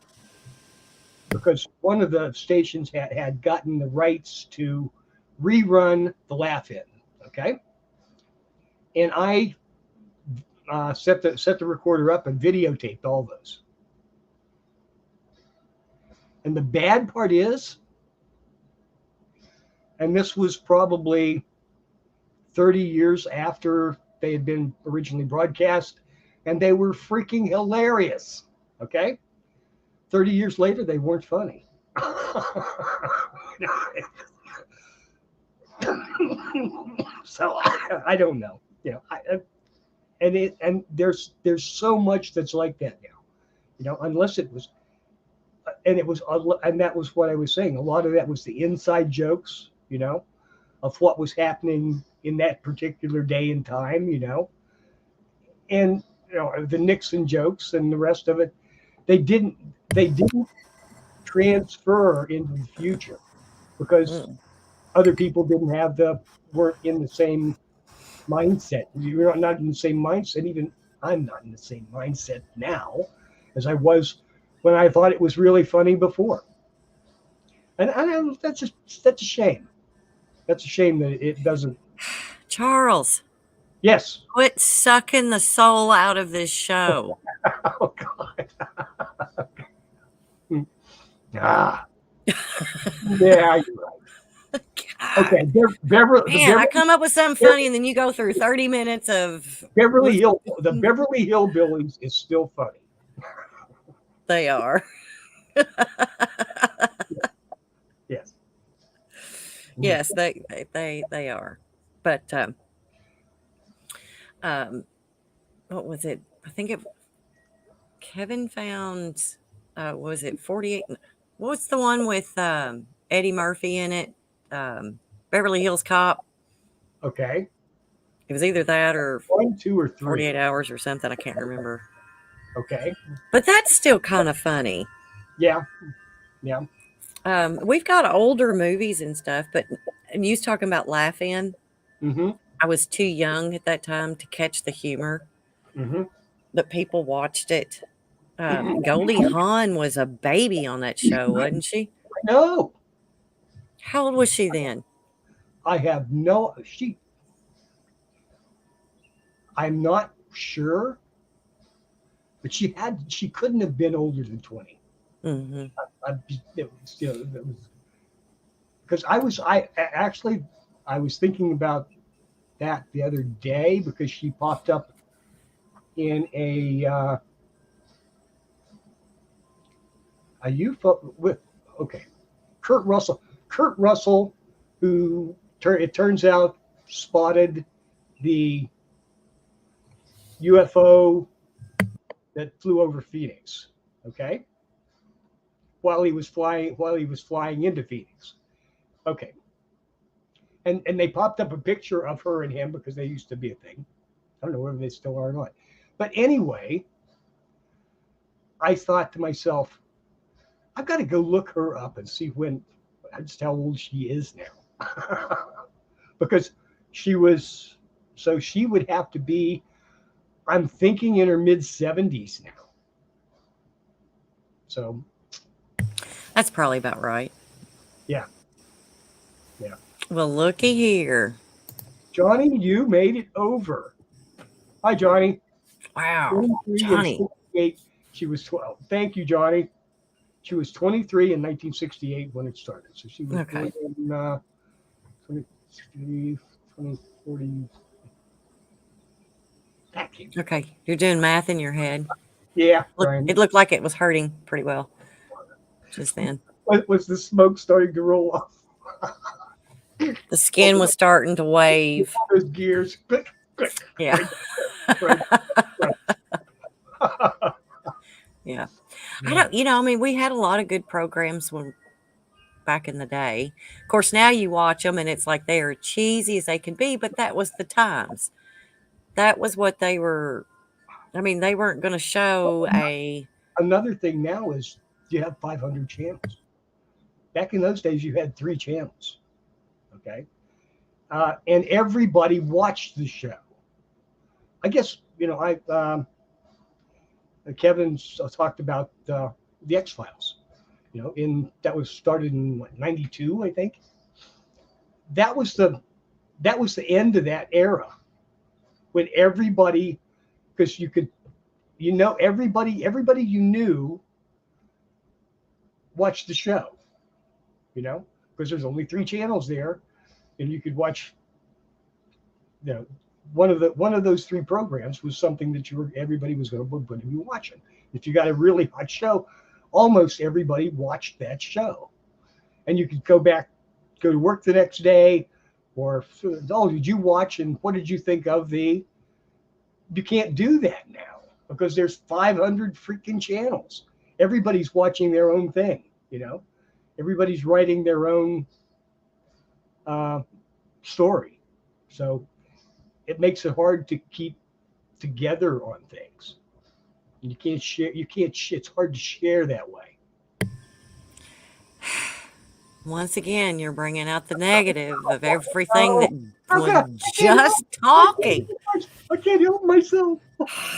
because one of the stations had gotten the rights to rerun the Laugh-In. Okay. And I set the recorder up and videotaped all those. And the bad part is, and this was probably 30 years after they had been originally broadcast, and they were freaking hilarious. Okay? 30 years later, they weren't funny. So I don't know. And there's so much that's like that now, unless it was, and that was what I was saying. A lot of that was the inside jokes, of what was happening in that particular day and time, and the Nixon jokes and the rest of it. They didn't transfer into the future because other people weren't in the same mindset. You're not in the same mindset. Even I'm not in the same mindset now as I was when I thought it was really funny before. And that's a shame. That's a shame that it doesn't. Charles. Yes. Quit sucking the soul out of this show. Oh God. Yeah, you're right. God. Okay, Beverly. I come up with something funny, and then you go through 30 minutes of Beverly Hill. The Beverly Hillbillies is still funny. They are. Yes. Yes, they are. But what was it? I think Kevin found. Was it 48? What's the one with Eddie Murphy in it? Beverly Hills Cop. Okay. It was either that or 1, 2, or 3. 48 Hours or something. I can't remember. Okay. But that's still kind of funny. Yeah. We've got older movies and stuff, but you was talking about Laugh-In. Mm-hmm. I was too young at that time to catch the humor. Mm-hmm. But people watched it. Goldie Hawn was a baby on that show, wasn't she? No. How old was she then? I have I'm not sure, but she couldn't have been older than 20. Mm-hmm. It was, it was because I was thinking about that the other day because she popped up in a UFO with okay Kurt Russell. Kurt Russell, who it turns out spotted the UFO that flew over Phoenix. Okay, while he was flying into Phoenix. Okay, and they popped up a picture of her and him because they used to be a thing. I don't know whether they still are or not. But anyway, I thought to myself, I've got to go look her up and see just how old she is now. Because she would have to be, I'm thinking in her mid 70s now. So That's probably about right. yeah, yeah. Well, looky here. Johnny, you made it over. Hi, Johnny. Wow, 23 and Johnny. 68. She was 12. Thank you, Johnny. She was 23 in 1968 when it started. So she was born Okay. in 20, 2040. Okay. You're doing math in your head. Yeah, Look, Brian. it looked like it was hurting pretty well just then. Was the smoke starting to roll off? The skin was starting to wave. Those gears. Click, click. Yeah. Right, right. Yeah. I don't, I mean, we had a lot of good programs back in the day. Of course, now you watch them and it's like they are cheesy as they can be, but that was the times. That was what they were. I mean, they weren't going to show a. Another thing now is you have 500 channels. Back in those days, you had 3 channels. Okay. And everybody watched the show. I guess, Kevin talked about the X Files. That was started in '92, I think. That was the end of that era when everybody, because you could, everybody you knew watched the show. Because there's only 3 channels there, and you could watch. One of those 3 programs was something that everybody was going to be watching. If you got a really hot show, almost everybody watched that show, and you could go to work the next day, or did you watch and what did you think of the? You can't do that now because there's 500 freaking channels. Everybody's watching their own thing. Everybody's writing their own story, so it makes it hard to keep together on things. You can't share. It's hard to share that way. Once again, you're bringing out the negative of everything that Okay, was just talking. I can't help myself.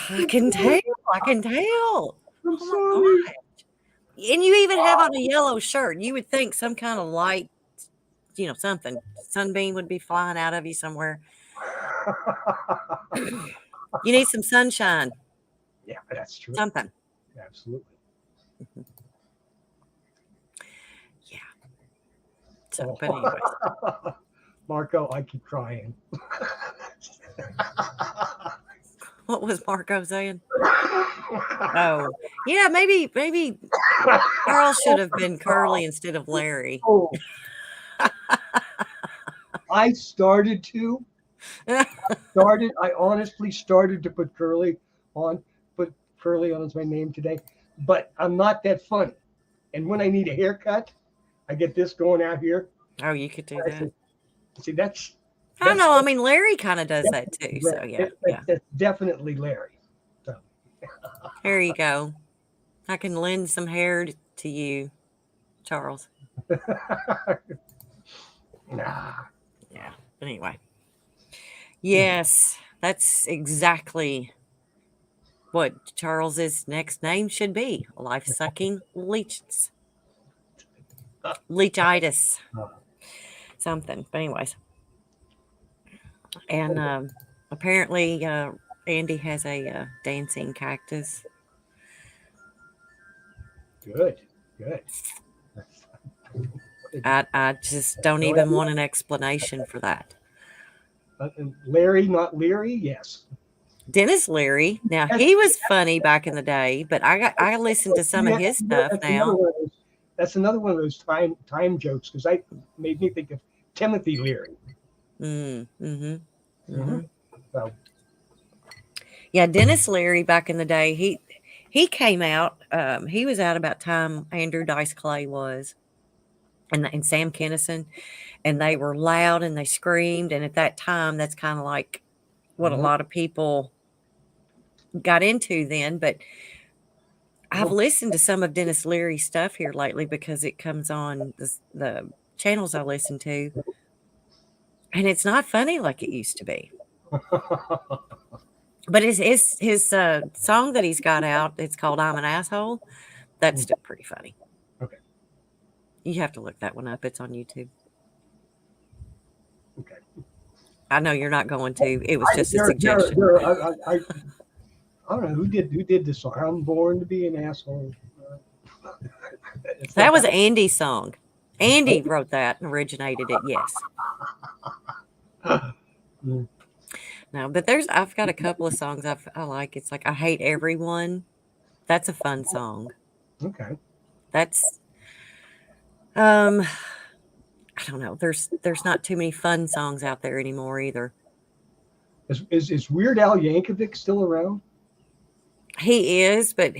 I can tell. I can tell. I'm Oh sorry. my gosh. And you even have on a yellow shirt. You would think some kind of light, something. Sunbeam would be flying out of you somewhere. You need some sunshine. Yeah, that's true. Something. Absolutely. Yeah. So, but anyways. Marco, I keep crying. What was Marco saying? Oh, yeah, maybe Carl should have been Curly instead of Larry. Oh. I honestly started to put Curly on as my name today, but I'm not that funny. And when I need a haircut, I get this going out here. Oh, you could do that. See, that's I don't know. I mean, Larry kind of does that too. So yeah. That's definitely Larry. So. There you go. I can lend some hair to you, Charles. Nah. Yeah. Anyway. Yes, that's exactly what Charles's next name should be. Life-sucking leeches. Leachitis. Something. But anyways. And apparently Andy has a dancing cactus. Good. Good. I just don't even want an explanation for that. And Larry, not Leary. Yes. Dennis Leary. Now That's, he was funny back in the day, but I listened to some of his stuff now. That's another one of those time jokes because I made me think of Timothy Leary. So, Yeah, Dennis Leary back in the day, he came out. He was out about time Andrew Dice Clay was, and Sam Kinison, and they were loud and they screamed. And at that time, that's kind of like what a lot of people got into then. But I've listened to some of Dennis Leary's stuff here lately because it comes on the channels I listen to, and it's not funny like it used to be. But his song that he's got out, it's called "I'm an Asshole." That's still pretty funny. Okay. You have to look that one up. It's on YouTube. Okay. I know you're not going to. It was just a suggestion. I don't know who did this song. I'm born to be an asshole. That was Andy's song. Andy wrote that and originated it. Yes. No, but I've got a couple of songs I like. It's like I Hate Everyone. That's a fun song. Okay. That's I don't know. There's not too many fun songs out there anymore either. Is Weird Al Yankovic still around? He is, but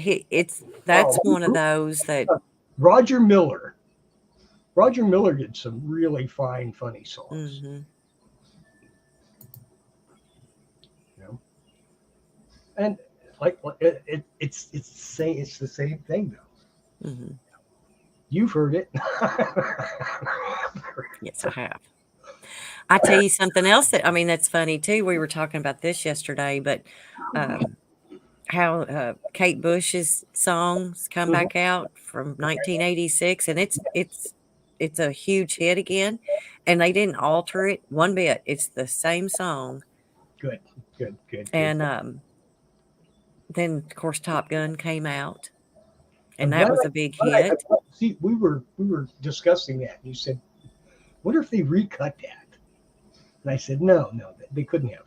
that's one of those that Roger Miller. Roger Miller did some really fine, funny songs. Mm-hmm. You know? And it's the same thing though. Mm-hmm. You've heard it. Yes, I have. I tell you something else that's funny too. We were talking about this yesterday, but how Kate Bush's songs come back out from 1986, and it's a huge hit again, and they didn't alter it one bit. It's the same song. Good. And then of course Top Gun came out, and that was a big hit. See, we were discussing that, and you said, "Wonder if they recut that?" And I said, "No, they couldn't have."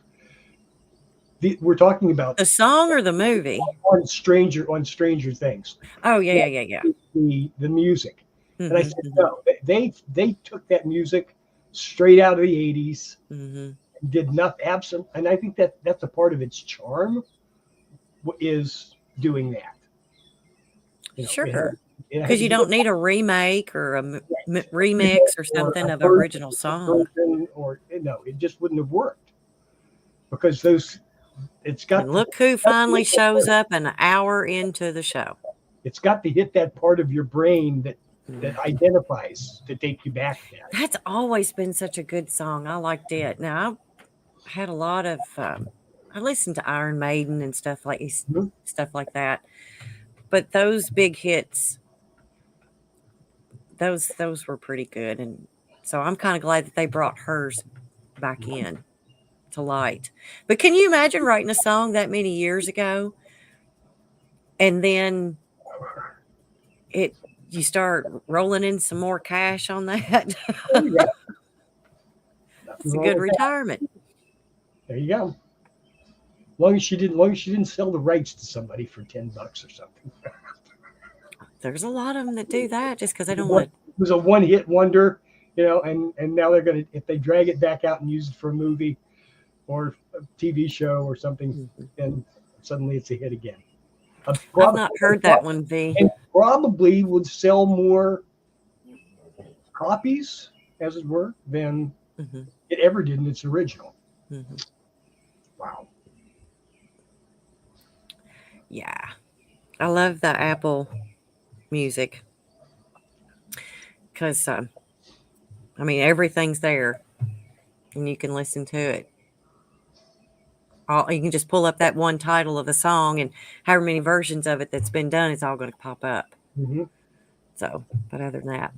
We're talking about the song or the movie on Stranger Things. Oh yeah. The music, and I said, "No, they took that music straight out of the '80s, did nothing absent." And I think that's a part of its charm is doing that. Sure. Because you don't need a remake or a remix or something of an original song. Or no, it just wouldn't have worked because it's got. And look who finally shows up an hour into the show. It's got to hit that part of your brain that identifies to take you back there. That's always been such a good song. I liked it. Now I had a lot of. I listened to Iron Maiden and stuff like that. But those big hits, those were pretty good, and so I'm kind of glad that they brought hers back in to light. But can you imagine writing a song that many years ago, and then you start rolling in some more cash on that? It's a good retirement. There you go. Long as she didn't sell the rights to somebody for $10 or something. There's a lot of them that do that just because they don't want. It was a one-hit wonder, and now they're gonna, if they drag it back out and use it for a movie or a TV show or something, then suddenly it's a hit again. I've not heard that one, V. And probably would sell more copies, as it were, than it ever did in its original. Wow. Yeah, I love the Apple Music because everything's there and you can listen to it. You can just pull up that one title of a song, and however many versions of it that's been done, it's all going to pop up. So, but other than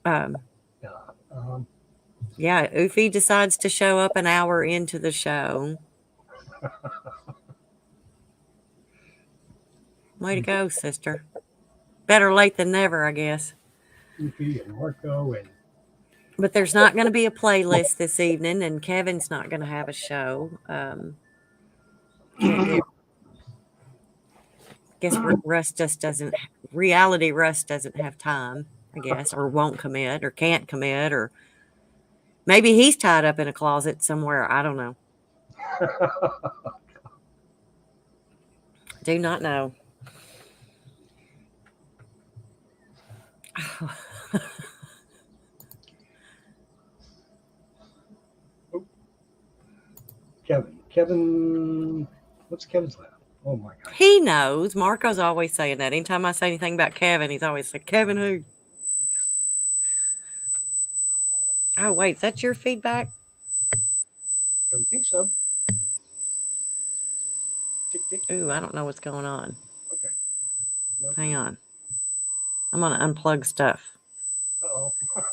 that, yeah, Ufi decides to show up an hour into the show. Way to go, sister. better late than never, I guess. Goofy and Marco and But there's not going to be a playlist this evening, and Kevin's not going to have a show. Can't guess Russ just doesn't. Reality Russ doesn't have time, I guess, or won't commit, or can't commit, or maybe he's tied up in a closet somewhere. I don't know. Do not know. Kevin, what's Kevin's laugh? Oh my God. He knows. Marco's always saying that. Anytime I say anything about Kevin, he's always like, Kevin who? Oh, wait, is that your feedback? Don't think so. Tick, tick. Ooh, I don't know what's going on. Okay. Nope. Hang on. I'm going to unplug stuff. Uh-oh.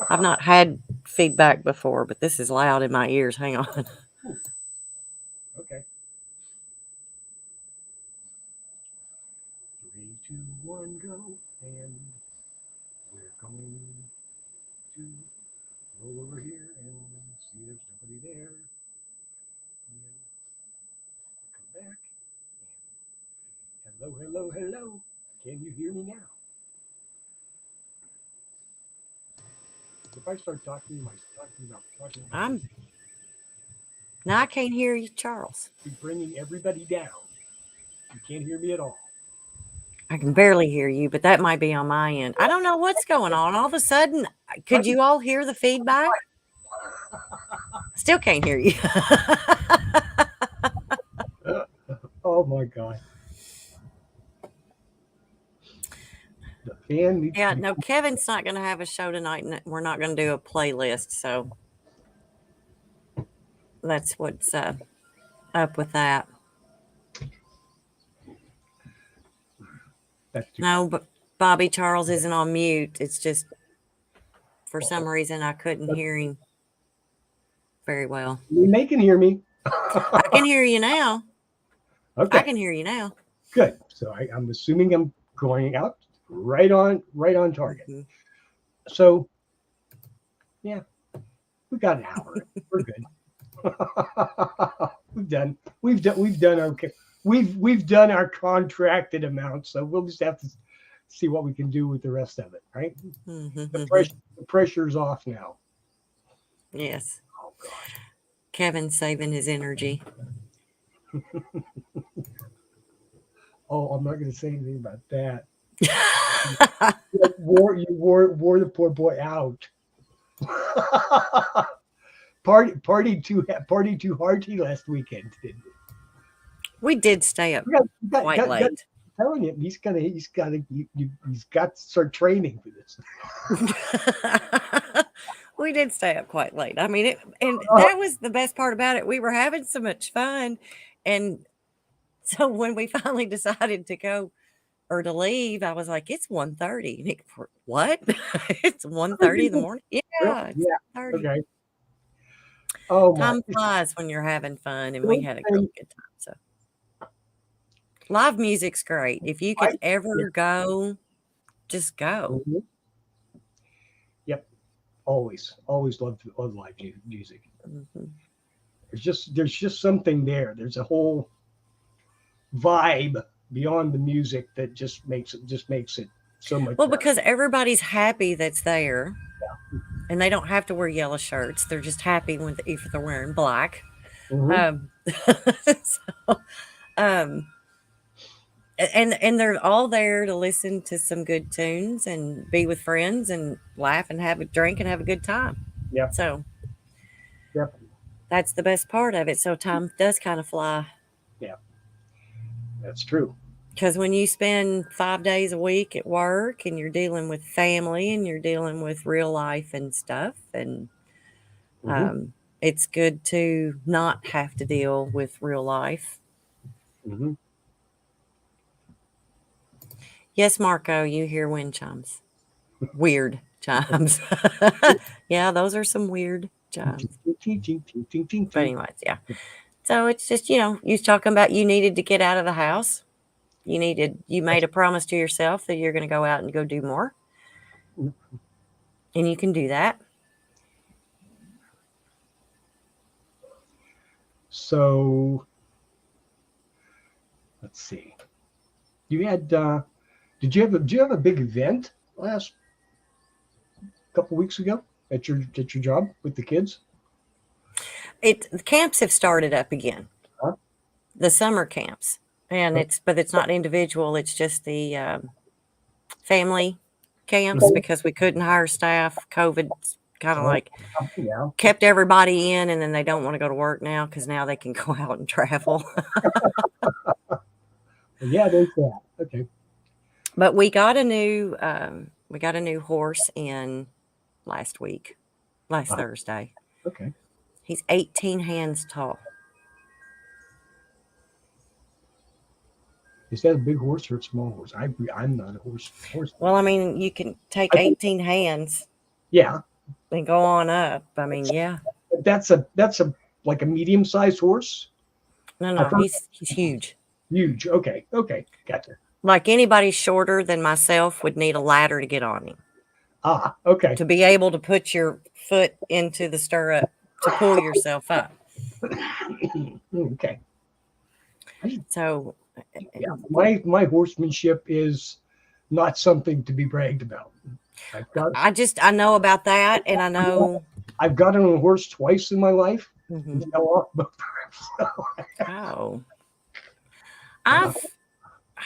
I've not had feedback before, but this is loud in my ears. Hang on. Okay. 3, 2, 1, go. And we're going to roll over here and see there's nobody there. And come back. And hello, hello, hello. Can you hear me now? If I start talking, Now I can't hear you, Charles. You're bringing everybody down. You can't hear me at all. I can barely hear you, but that might be on my end. I don't know what's going on. All of a sudden, could you all hear the feedback? Still can't hear you. Oh my God. The fan needs Yeah, to be- no, Kevin's not going to have a show tonight, and we're not going to do a playlist. So that's what's up with that. No, but Bobby Charles isn't on mute. It's just for some reason I couldn't hear him very well. They can hear me. I can hear you now. Okay. I can hear you now. Good. So I'm assuming I'm going out right on target. Mhm. So yeah, we got an hour. We're good. We've done okay. We've done our contracted amount, so we'll just have to see what we can do with the rest of it, right? Mm-hmm. The pressure's off now. Yes. Oh God. Kevin's saving his energy. Oh, I'm not going to say anything about that. You wore the poor boy out. Party too hearty last weekend, didn't it? We did stay up quite late. I'm telling you, he's got to start training for this. We did stay up quite late. I mean, that was the best part about it. We were having so much fun, and so when we finally decided to go or to leave, I was like, "It's 1:30." Nick, what? It's 1:30 in the morning. Yeah, it's 1:30. Okay. Oh, time flies when you're having fun, and we had a really good time. So, live music's great. If you could ever go, just go. Mm-hmm. Yep. Always loved live music. Mm-hmm. There's just something there. There's a whole vibe beyond the music that just makes it so much well better. Because everybody's happy that's there, and they don't have to wear yellow shirts. They're just happy if they're wearing black. Mm-hmm. And they're all there to listen to some good tunes and be with friends and laugh and have a drink and have a good time. Yeah. So Definitely. That's the best part of it. So time does kind of fly. Yeah. That's true. Because when you spend 5 days a week at work and you're dealing with family and you're dealing with real life and stuff, and it's good to not have to deal with real life. Mm-hmm. Yes, Marco, you hear wind chimes. Weird chimes. Yeah, those are some weird chimes. But anyways, yeah. So it's just, you was talking about you needed to get out of the house. You made a promise to yourself that you're going to go out and go do more. And you can do that. So let's see. You had did you have a big event last couple weeks ago at your job with the kids? The camps have started up again. Huh? The summer camps. And it's not individual, it's just the family camps because we couldn't hire staff. COVID kind of like kept everybody in, and then they don't want to go to work now because now they can go out and travel. Yeah, there's that. Okay. But we got a new horse in last Thursday. Okay. He's 18 hands tall. Is that a big horse or a small horse? I'm not a horse. Well, I mean, you can take 18 hands. Yeah. And go on up. I mean, yeah. That's a like a medium-sized horse? No, he's huge. Huge. Okay. Gotcha. Like anybody shorter than myself would need a ladder to get on him. Ah, okay. To be able to put your foot into the stirrup to pull yourself up. Okay. So yeah, my horsemanship is not something to be bragged about. I know about that, and I know I've gotten on a horse twice in my life. Mm-hmm. And fell off both times. Oh,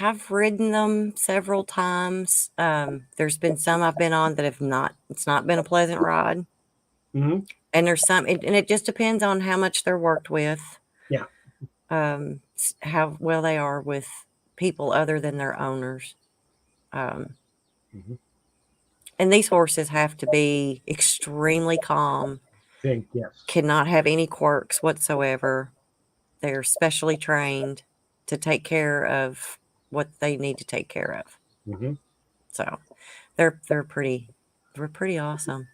I've ridden them several times. There's been some I've been on that it's not been a pleasant ride. Mm-hmm. And there's some, and it just depends on how much they're worked with. Yeah. How well they are with people other than their owners. Mm-hmm. And these horses have to be extremely calm. Yes. Cannot have any quirks whatsoever. They're specially trained to take care of what they need to take care of. Mm-hmm. So they're pretty awesome.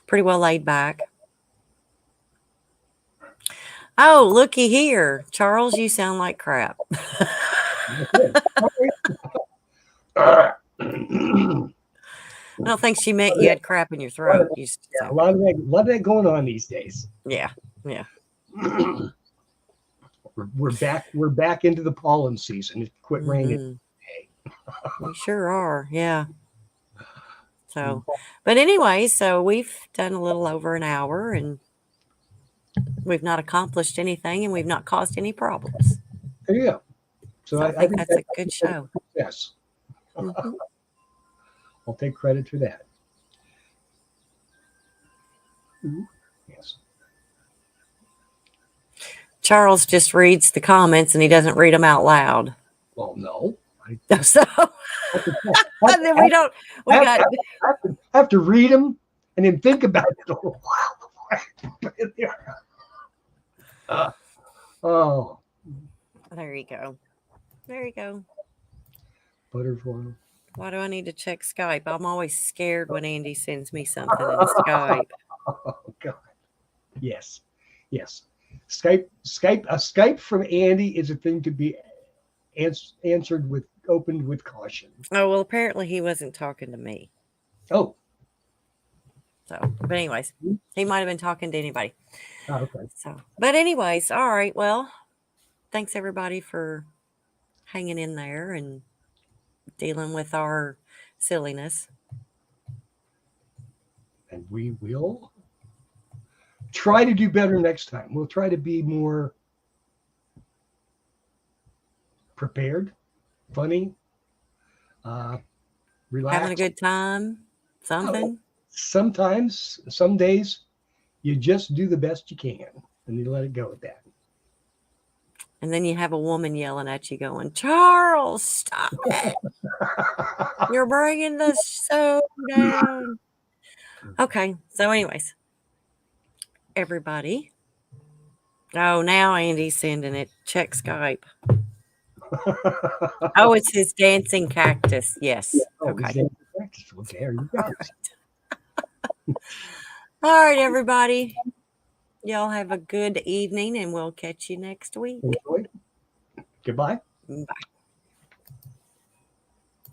Pretty well laid back. Oh, looky here. Charles, you sound like crap. I don't think she meant you had crap in your throat. A lot of that going on these days. Yeah. We're back into the pollen season. It quit raining. We sure are. Yeah. So, but anyway, so we've done a little over an hour, and we've not accomplished anything, and we've not caused any problems. Yeah. So I think that's a good show. Yes. Mm-hmm. I'll take credit for that. Mm-hmm. Yes. Charles just reads the comments and he doesn't read them out loud. Well, no. So then we don't. I have to read them and then think about it a little while before I put it there. Oh. There you go. Butterfly. Why do I need to check Skype? I'm always scared when Andy sends me something in Skype. Oh God. Yes. Skype from Andy is a thing to be opened with caution. Oh, well, apparently he wasn't talking to me. Oh. So, but anyways, he might have been talking to anybody. Oh, okay. So, but anyways, all right. Well, thanks everybody for hanging in there and dealing with our silliness. And we will try to do better next time. We'll try to be more prepared, funny, relaxed. Having a good time, something. Sometimes, some days, you just do the best you can and you let it go at that. And then you have a woman yelling at you going, Charles, stop it. You're bringing the show down. Okay. So anyways, everybody. Oh, now Andy's sending it. Check Skype. Oh, it's his dancing cactus. Yes. Okay. Well, there you go. All right, everybody. Y'all have a good evening, and we'll catch you next week. Goodbye. Bye.